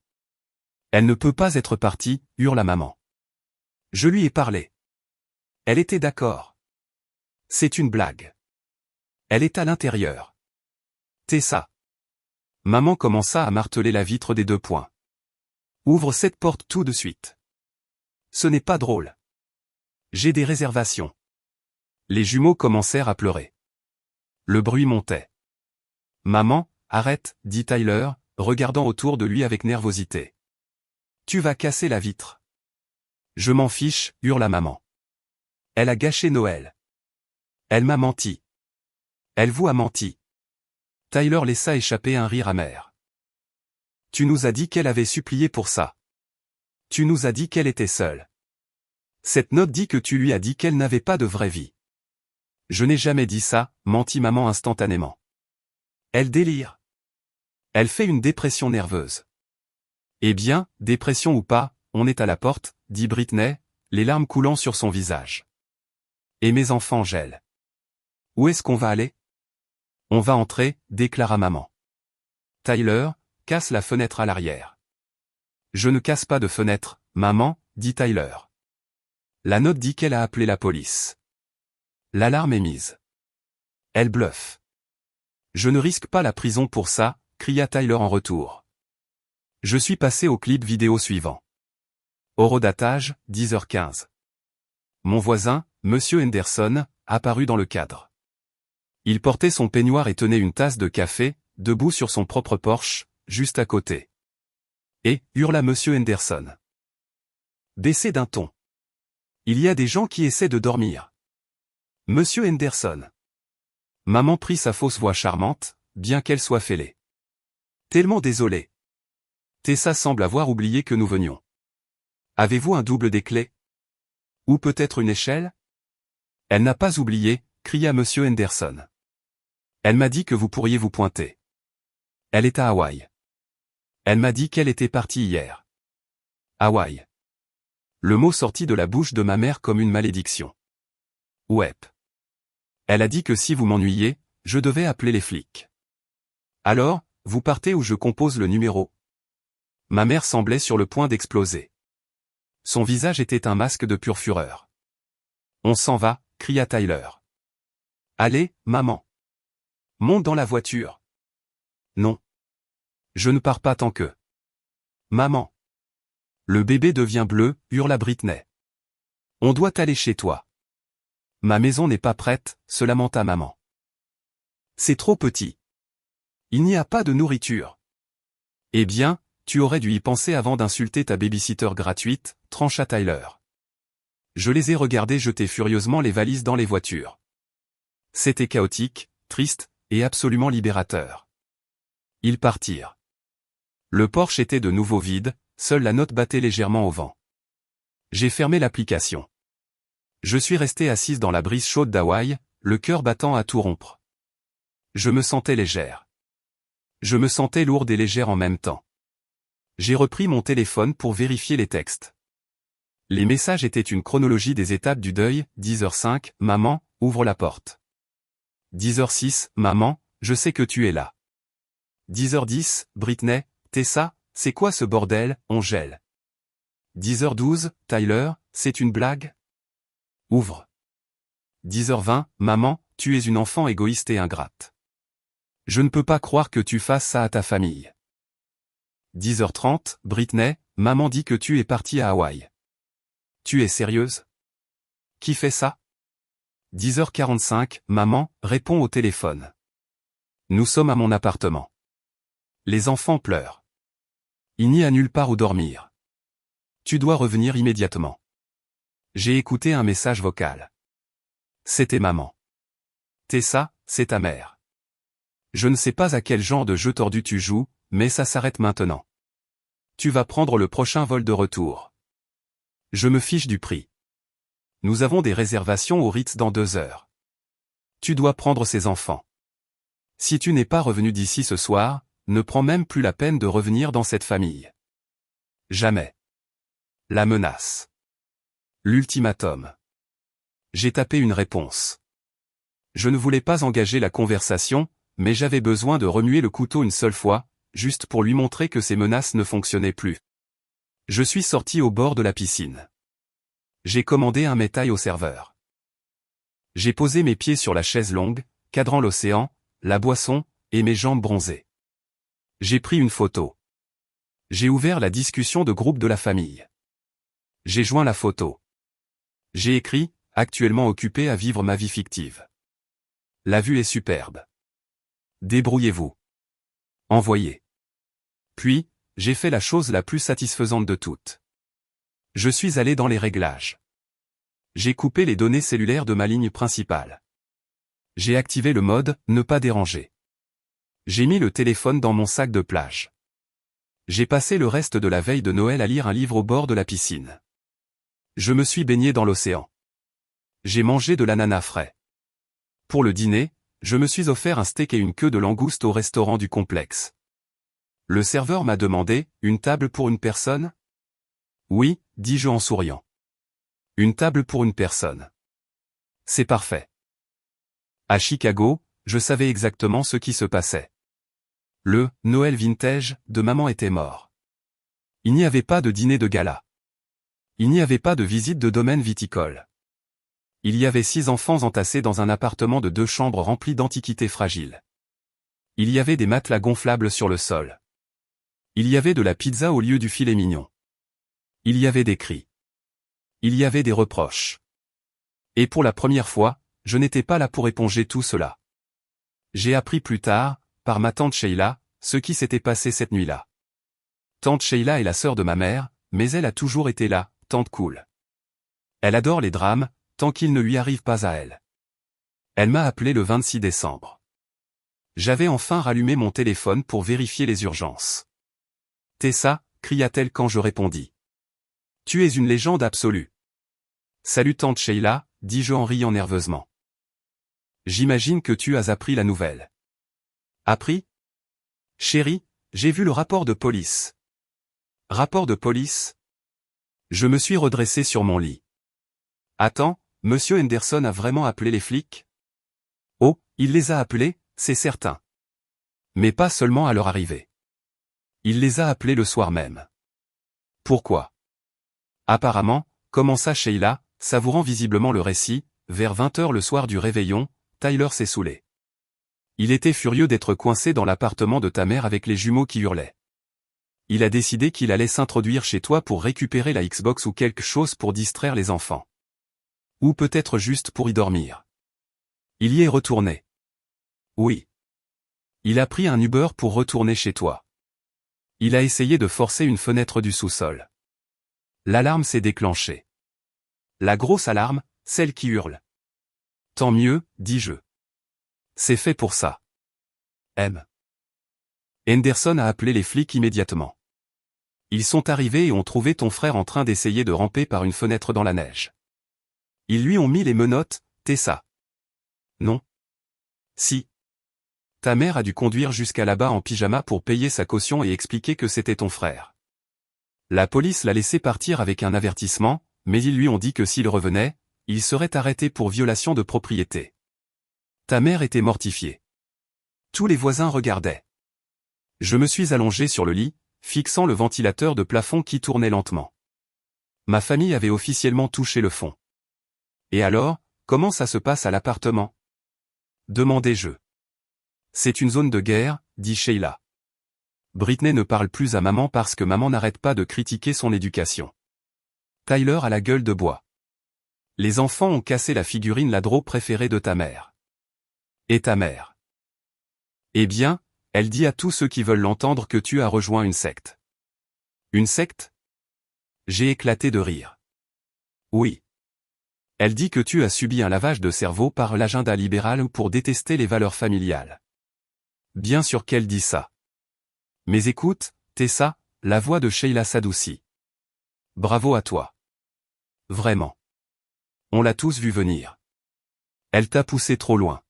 Elle ne peut pas être partie, hurla maman. Je lui ai parlé. Elle était d'accord. C'est une blague. Elle est à l'intérieur. Tessa. Maman commença à marteler la vitre des 2 poings. Ouvre cette porte tout de suite. Ce n'est pas drôle. J'ai des réservations. Les jumeaux commencèrent à pleurer. Le bruit montait. Maman, arrête, dit Tyler, regardant autour de lui avec nervosité. Tu vas casser la vitre. Je m'en fiche, hurla maman. Elle a gâché Noël. Elle m'a menti. Elle vous a menti. Tyler laissa échapper un rire amer. Tu nous as dit qu'elle avait supplié pour ça. Tu nous as dit qu'elle était seule. Cette note dit que tu lui as dit qu'elle n'avait pas de vraie vie. Je n'ai jamais dit ça, mentit maman instantanément. Elle délire. Elle fait une dépression nerveuse. Eh bien, dépression ou pas, on est à la porte, dit Britney, les larmes coulant sur son visage. Et mes enfants gèlent. Où est-ce qu'on va aller? On va entrer, déclara maman. Tyler, casse la fenêtre à l'arrière. Je ne casse pas de fenêtre, maman, dit Tyler. La note dit qu'elle a appelé la police. L'alarme est mise. Elle bluffe. Je ne risque pas la prison pour ça, cria Tyler en retour. Je suis passé au clip vidéo suivant. Horodatage, 10h15. Mon voisin, Monsieur Henderson, apparut dans le cadre. Il portait son peignoir et tenait une tasse de café, debout sur son propre porche, juste à côté. Et, hurla Monsieur Henderson. Baissez d'un ton. Il y a des gens qui essaient de dormir. Monsieur Henderson. Maman prit sa fausse voix charmante, bien qu'elle soit fêlée. Tellement désolée. Tessa semble avoir oublié que nous venions. Avez-vous un double des clés? Ou peut-être une échelle? Elle n'a pas oublié, cria Monsieur Henderson. Elle m'a dit que vous pourriez vous pointer. Elle est à Hawaï. Elle m'a dit qu'elle était partie hier. Hawaï. Le mot sortit de la bouche de ma mère comme une malédiction. Ouais. Elle a dit que si vous m'ennuyiez, je devais appeler les flics. Alors, vous partez ou je compose le numéro. Ma mère semblait sur le point d'exploser. Son visage était un masque de pure fureur. On s'en va, cria Tyler. Allez, maman. Monte dans la voiture. Non. Je ne pars pas tant que. Maman. Le bébé devient bleu, hurla Britney. On doit aller chez toi. Ma maison n'est pas prête, se lamenta maman. C'est trop petit. Il n'y a pas de nourriture. Eh bien, tu aurais dû y penser avant d'insulter ta babysitter gratuite, trancha Tyler. Je les ai regardés jeter furieusement les valises dans les voitures. C'était chaotique, triste, et absolument libérateur. Ils partirent. Le Porsche était de nouveau vide, seule la note battait légèrement au vent. J'ai fermé l'application. Je suis resté assise dans la brise chaude d'Hawaï, le cœur battant à tout rompre. Je me sentais légère. Je me sentais lourde et légère en même temps. J'ai repris mon téléphone pour vérifier les textes. Les messages étaient une chronologie des étapes du deuil. 10h05, maman, ouvre la porte. 10h06, maman, je sais que tu es là. 10h10, Britney, Tessa, c'est quoi ce bordel, on gèle. 10h12, Tyler, c'est une blague? Ouvre. 10h20, maman, tu es une enfant égoïste et ingrate. Je ne peux pas croire que tu fasses ça à ta famille. 10h30, Britney, maman dit que tu es partie à Hawaï. Tu es sérieuse? Qui fait ça? 10h45, maman, réponds au téléphone. Nous sommes à mon appartement. Les enfants pleurent. Il n'y a nulle part où dormir. Tu dois revenir immédiatement. J'ai écouté un message vocal. C'était maman. Tessa, c'est ta mère. Je ne sais pas à quel genre de jeu tordu tu joues, mais ça s'arrête maintenant. Tu vas prendre le prochain vol de retour. Je me fiche du prix. Nous avons des réservations au Ritz dans 2 heures. Tu dois prendre ces enfants. Si tu n'es pas revenu d'ici ce soir, ne prends même plus la peine de revenir dans cette famille. Jamais. La menace. L'ultimatum. J'ai tapé une réponse. Je ne voulais pas engager la conversation, mais j'avais besoin de remuer le couteau une seule fois, juste pour lui montrer que ces menaces ne fonctionnaient plus. Je suis sorti au bord de la piscine. J'ai commandé un Mai-Tai au serveur. J'ai posé mes pieds sur la chaise longue, cadrant l'océan, la boisson, et mes jambes bronzées. J'ai pris une photo. J'ai ouvert la discussion de groupe de la famille. J'ai joint la photo. J'ai écrit, actuellement occupé à vivre ma vie fictive. La vue est superbe. Débrouillez-vous. Envoyez. Puis, j'ai fait la chose la plus satisfaisante de toutes. Je suis allé dans les réglages. J'ai coupé les données cellulaires de ma ligne principale. J'ai activé le mode « Ne pas déranger ». J'ai mis le téléphone dans mon sac de plage. J'ai passé le reste de la veille de Noël à lire un livre au bord de la piscine. Je me suis baigné dans l'océan. J'ai mangé de l'ananas frais. Pour le dîner, je me suis offert un steak et une queue de langouste au restaurant du complexe. Le serveur m'a demandé « Une table pour une personne ?» Oui, dis-je en souriant. Une table pour une personne. C'est parfait. À Chicago, je savais exactement ce qui se passait. Le « Noël vintage » de maman était mort. Il n'y avait pas de dîner de gala. Il n'y avait pas de visite de domaine viticole. Il y avait 6 enfants entassés dans un appartement de 2 chambres rempli d'antiquités fragiles. Il y avait des matelas gonflables sur le sol. Il y avait de la pizza au lieu du filet mignon. Il y avait des cris. Il y avait des reproches. Et pour la première fois, je n'étais pas là pour éponger tout cela. J'ai appris plus tard, par ma tante Sheila, ce qui s'était passé cette nuit-là. Tante Sheila est la sœur de ma mère, mais elle a toujours été là, tante cool. Elle adore les drames, tant qu'il ne lui arrive pas à elle. Elle m'a appelé le 26 décembre. J'avais enfin rallumé mon téléphone pour vérifier les urgences. « Tessa » cria-t-elle quand je répondis. « Tu es une légende absolue. »« Salut tante Sheila » dis-je en riant nerveusement. « J'imagine que tu as appris la nouvelle. »« Appris ? Chérie, j'ai vu le rapport de police. »« Rapport de police ?» Je me suis redressé sur mon lit. « Attends, Monsieur Henderson a vraiment appelé les flics ? » « Oh, il les a appelés, c'est certain. Mais pas seulement à leur arrivée. Il les a appelés le soir même. »« Pourquoi ? » Apparemment, commença Sheila, savourant visiblement le récit, vers 20h le soir du réveillon, Tyler s'est saoulé. Il était furieux d'être coincé dans l'appartement de ta mère avec les jumeaux qui hurlaient. Il a décidé qu'il allait s'introduire chez toi pour récupérer la Xbox ou quelque chose pour distraire les enfants. Ou peut-être juste pour y dormir. Il y est retourné. Oui. Il a pris un Uber pour retourner chez toi. Il a essayé de forcer une fenêtre du sous-sol. L'alarme s'est déclenchée. La grosse alarme, celle qui hurle. Tant mieux, dis-je. C'est fait pour ça. M. Henderson a appelé les flics immédiatement. Ils sont arrivés et ont trouvé ton frère en train d'essayer de ramper par une fenêtre dans la neige. Ils lui ont mis les menottes, Tessa. Non. Si. Ta mère a dû conduire jusqu'à là-bas en pyjama pour payer sa caution et expliquer que c'était ton frère. La police l'a laissé partir avec un avertissement, mais ils lui ont dit que s'il revenait, il serait arrêté pour violation de propriété. Ta mère était mortifiée. Tous les voisins regardaient. Je me suis allongé sur le lit, fixant le ventilateur de plafond qui tournait lentement. Ma famille avait officiellement touché le fond. Et alors, comment ça se passe à l'appartement? Demandai-je. C'est une zone de guerre, dit Sheila. Britney ne parle plus à maman parce que maman n'arrête pas de critiquer son éducation. Tyler a la gueule de bois. Les enfants ont cassé la figurine Ladro préférée de ta mère. Et ta mère? Eh bien, elle dit à tous ceux qui veulent l'entendre que tu as rejoint une secte. Une secte? J'ai éclaté de rire. Oui. Elle dit que tu as subi un lavage de cerveau par l'agenda libéral pour détester les valeurs familiales. Bien sûr qu'elle dit ça. Mais écoute, Tessa, la voix de Sheila s'adoucit. Bravo à toi. Vraiment. On l'a tous vu venir. Elle t'a poussé trop loin.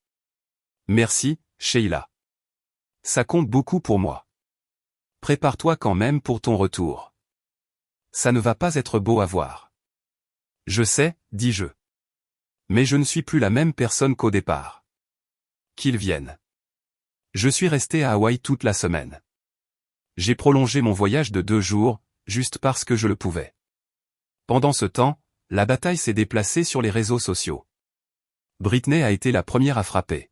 Merci, Sheila. Ça compte beaucoup pour moi. Prépare-toi quand même pour ton retour. Ça ne va pas être beau à voir. Je sais, dis-je. Mais je ne suis plus la même personne qu'au départ. Qu'ils viennent. Je suis resté à Hawaï toute la semaine. J'ai prolongé mon voyage de 2 jours, juste parce que je le pouvais. Pendant ce temps, la bataille s'est déplacée sur les réseaux sociaux. Britney a été la première à frapper.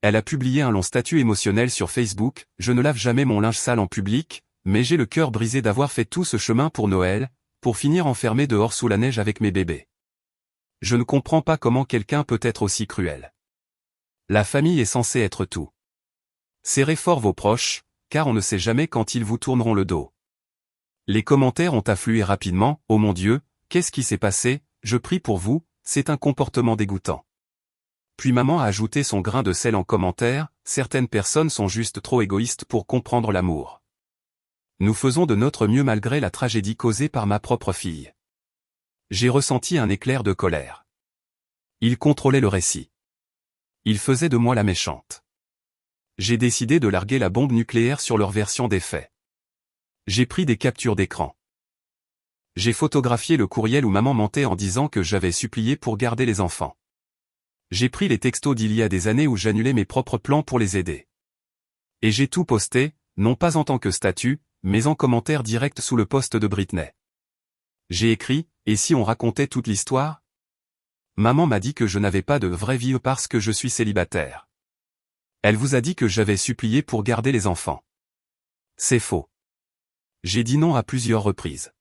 Elle a publié un long statut émotionnel sur Facebook, « Je ne lave jamais mon linge sale en public, mais j'ai le cœur brisé d'avoir fait tout ce chemin pour Noël, pour finir enfermé dehors sous la neige avec mes bébés. Je ne comprends pas comment quelqu'un peut être aussi cruel. La famille est censée être tout. Serrez fort vos proches, car on ne sait jamais quand ils vous tourneront le dos. » Les commentaires ont afflué rapidement, « Oh mon Dieu, qu'est-ce qui s'est passé? Je prie pour vous, c'est un comportement dégoûtant. » Puis maman a ajouté son grain de sel en commentaire, « Certaines personnes sont juste trop égoïstes pour comprendre l'amour. Nous faisons de notre mieux malgré la tragédie causée par ma propre fille. » J'ai ressenti un éclair de colère. Il contrôlait le récit. Il faisait de moi la méchante. J'ai décidé de larguer la bombe nucléaire sur leur version des faits. J'ai pris des captures d'écran. J'ai photographié le courriel où maman mentait en disant que j'avais supplié pour garder les enfants. J'ai pris les textos d'il y a des années où j'annulais mes propres plans pour les aider. Et j'ai tout posté, non pas en tant que statut, mais en commentaire direct sous le post de Britney. J'ai écrit, « Et si on racontait toute l'histoire ?» Maman m'a dit que je n'avais pas de vraie vie parce que je suis célibataire. Elle vous a dit que j'avais supplié pour garder les enfants. C'est faux. J'ai dit non à plusieurs reprises.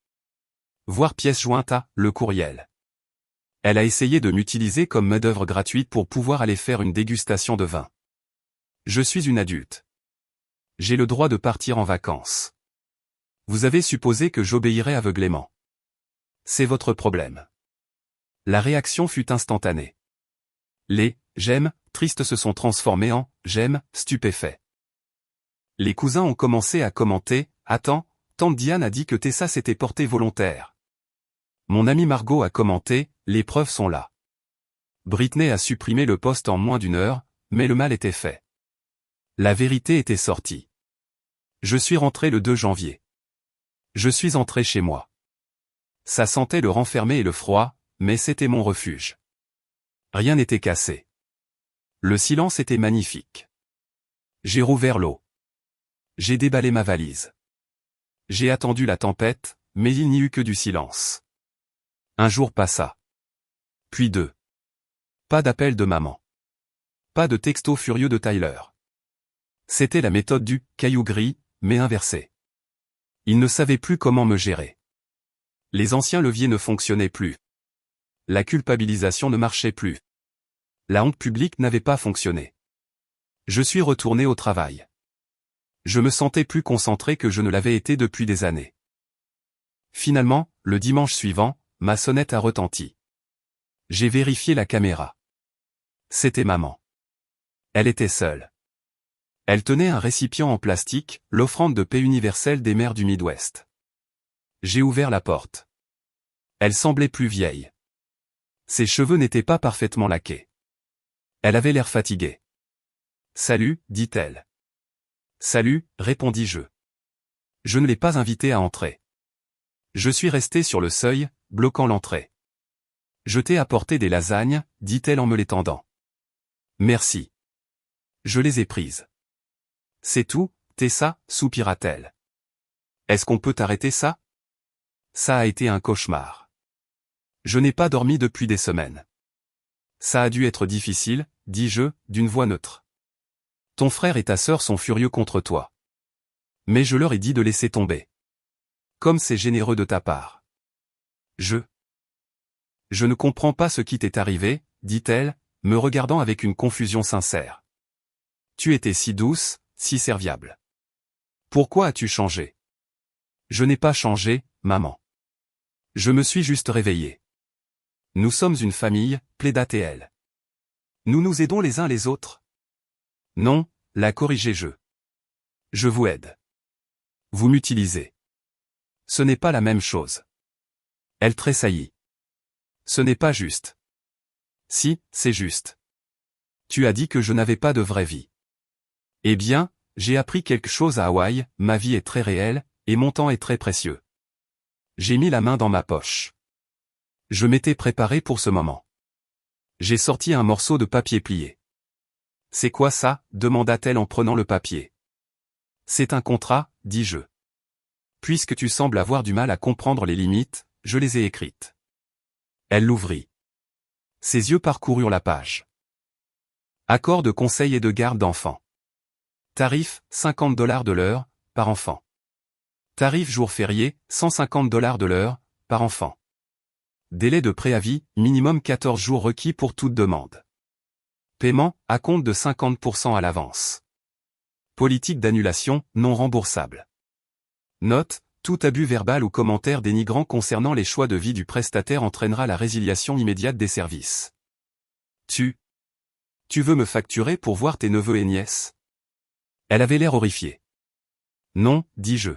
Voir pièce jointe à le courriel. Elle a essayé de m'utiliser comme main-d'œuvre gratuite pour pouvoir aller faire une dégustation de vin. Je suis une adulte. J'ai le droit de partir en vacances. Vous avez supposé que j'obéirais aveuglément. C'est votre problème. La réaction fut instantanée. Les « j'aime » tristes se sont transformés en « j'aime » stupéfaits. Les cousins ont commencé à commenter, « Attends, tante Diane a dit que Tessa s'était portée volontaire. » Mon amie Margot a commenté, « Les preuves sont là. » Britney a supprimé le post en moins d'1 heure, mais le mal était fait. La vérité était sortie. Je suis rentré le 2 janvier. Je suis entré chez moi. Ça sentait le renfermé et le froid, mais c'était mon refuge. Rien n'était cassé. Le silence était magnifique. J'ai rouvert l'eau. J'ai déballé ma valise. J'ai attendu la tempête, mais il n'y eut que du silence. Un jour passa. Puis 2. Pas d'appel de maman. Pas de texto furieux de Tyler. C'était la méthode du « caillou gris », mais inversée. Il ne savait plus comment me gérer. Les anciens leviers ne fonctionnaient plus. La culpabilisation ne marchait plus. La honte publique n'avait pas fonctionné. Je suis retourné au travail. Je me sentais plus concentré que je ne l'avais été depuis des années. Finalement, le dimanche suivant, ma sonnette a retenti. J'ai vérifié la caméra. C'était maman. Elle était seule. Elle tenait un récipient en plastique, l'offrande de paix universelle des mères du Midwest. J'ai ouvert la porte. Elle semblait plus vieille. Ses cheveux n'étaient pas parfaitement laqués. Elle avait l'air fatiguée. « Salut », dit-elle. « Salut », répondis-je. Je ne l'ai pas invitée à entrer. Je suis resté sur le seuil, bloquant l'entrée. Je t'ai apporté des lasagnes, dit-elle en me les tendant. Merci. Je les ai prises. C'est tout, Tessa, soupira-t-elle. Est-ce qu'on peut arrêter ça? Ça a été un cauchemar. Je n'ai pas dormi depuis des semaines. Ça a dû être difficile, dis-je, d'une voix neutre. Ton frère et ta sœur sont furieux contre toi. Mais je leur ai dit de laisser tomber. Comme c'est généreux de ta part. Je ne comprends pas ce qui t'est arrivé, dit-elle, me regardant avec une confusion sincère. Tu étais si douce, si serviable. Pourquoi as-tu changé? Je n'ai pas changé, maman. Je me suis juste réveillée. Nous sommes une famille, plaida-t-elle. Nous nous aidons les uns les autres. Non, la corrigé-je. Je vous aide. Vous m'utilisez. Ce n'est pas la même chose. Elle tressaillit. Ce n'est pas juste. Si, c'est juste. Tu as dit que je n'avais pas de vraie vie. Eh bien, j'ai appris quelque chose à Hawaï, ma vie est très réelle, et mon temps est très précieux. J'ai mis la main dans ma poche. Je m'étais préparé pour ce moment. J'ai sorti un morceau de papier plié. C'est quoi ça? Demanda-t-elle en prenant le papier. C'est un contrat, dis-je. Puisque tu sembles avoir du mal à comprendre les limites, je les ai écrites. Elle l'ouvrit. Ses yeux parcoururent la page. Accord de conseil et de garde d'enfant. Tarif, $50 de l'heure, par enfant. Tarif jour férié, $150 de l'heure, par enfant. Délai de préavis, minimum 14 jours requis pour toute demande. Paiement, acompte de 50% à l'avance. Politique d'annulation, non remboursable. Note, tout abus verbal ou commentaire dénigrant concernant les choix de vie du prestataire entraînera la résiliation immédiate des services. Tu veux me facturer pour voir tes neveux et nièces? Elle avait l'air horrifiée. Non, dis-je.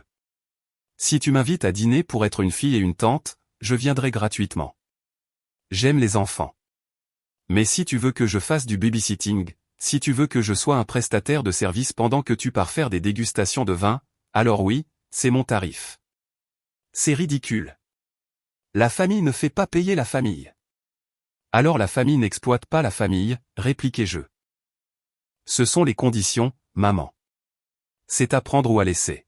Si tu m'invites à dîner pour être une fille et une tante, je viendrai gratuitement. J'aime les enfants. Mais si tu veux que je fasse du babysitting, si tu veux que je sois un prestataire de service pendant que tu pars faire des dégustations de vin, alors oui, c'est mon tarif. C'est ridicule. La famille ne fait pas payer la famille. Alors la famille n'exploite pas la famille, répliquai-je. Ce sont les conditions, maman. C'est à prendre ou à laisser.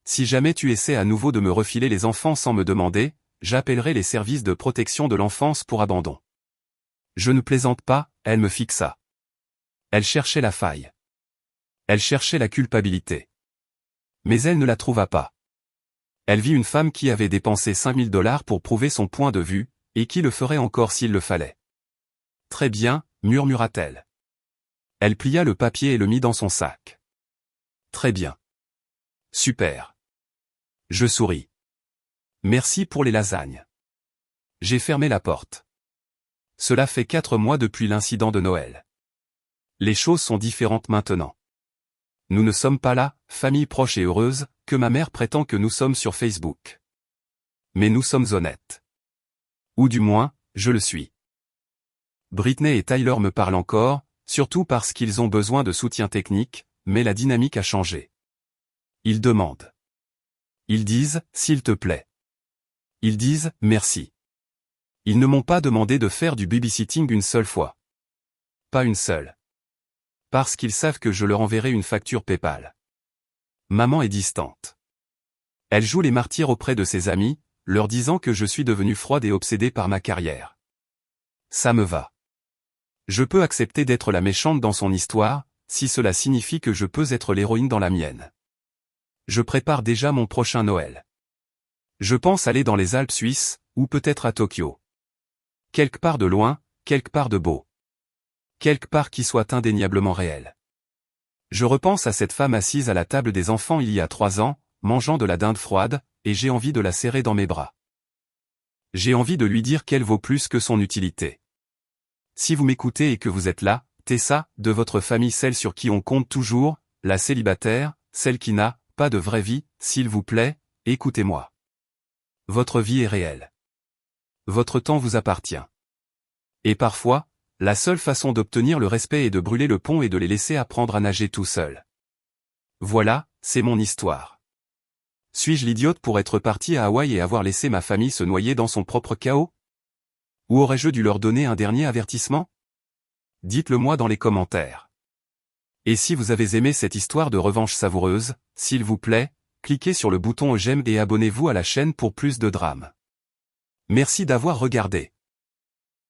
Si jamais tu essaies à nouveau de me refiler les enfants sans me demander, j'appellerai les services de protection de l'enfance pour abandon. Je ne plaisante pas, elle me fixa. Elle cherchait la faille. Elle cherchait la culpabilité. Mais elle ne la trouva pas. Elle vit une femme qui avait dépensé $5000 pour prouver son point de vue, et qui le ferait encore s'il le fallait. Très bien, murmura-t-elle. Elle plia le papier et le mit dans son sac. Très bien. Super. Je souris. Merci pour les lasagnes. J'ai fermé la porte. Cela fait 4 mois depuis l'incident de Noël. Les choses sont différentes maintenant. Nous ne sommes pas là, famille proche et heureuse, que ma mère prétend que nous sommes sur Facebook. Mais nous sommes honnêtes. Ou du moins, je le suis. Britney et Tyler me parlent encore, surtout parce qu'ils ont besoin de soutien technique, mais la dynamique a changé. Ils demandent. Ils disent, s'il te plaît. Ils disent, merci. Ils ne m'ont pas demandé de faire du babysitting une seule fois. Pas une seule. Parce qu'ils savent que je leur enverrai une facture PayPal. Maman est distante. Elle joue les martyrs auprès de ses amis, leur disant que je suis devenue froide et obsédée par ma carrière. Ça me va. Je peux accepter d'être la méchante dans son histoire, si cela signifie que je peux être l'héroïne dans la mienne. Je prépare déjà mon prochain Noël. Je pense aller dans les Alpes suisses, ou peut-être à Tokyo. Quelque part de loin, quelque part de beau. Quelque part qui soit indéniablement réel. Je repense à cette femme assise à la table des enfants il y a 3 ans, mangeant de la dinde froide, et j'ai envie de la serrer dans mes bras. J'ai envie de lui dire qu'elle vaut plus que son utilité. Si vous m'écoutez et que vous êtes là, Tessa, de votre famille, celle sur qui on compte toujours, la célibataire, celle qui n'a pas de vraie vie, s'il vous plaît, écoutez-moi. Votre vie est réelle. Votre temps vous appartient. Et parfois, la seule façon d'obtenir le respect est de brûler le pont et de les laisser apprendre à nager tout seuls. Voilà, c'est mon histoire. Suis-je l'idiote pour être parti à Hawaï et avoir laissé ma famille se noyer dans son propre chaos? Ou aurais-je dû leur donner un dernier avertissement? Dites-le moi dans les commentaires. Et si vous avez aimé cette histoire de revanche savoureuse, s'il vous plaît, cliquez sur le bouton j'aime et abonnez-vous à la chaîne pour plus de drames. Merci d'avoir regardé.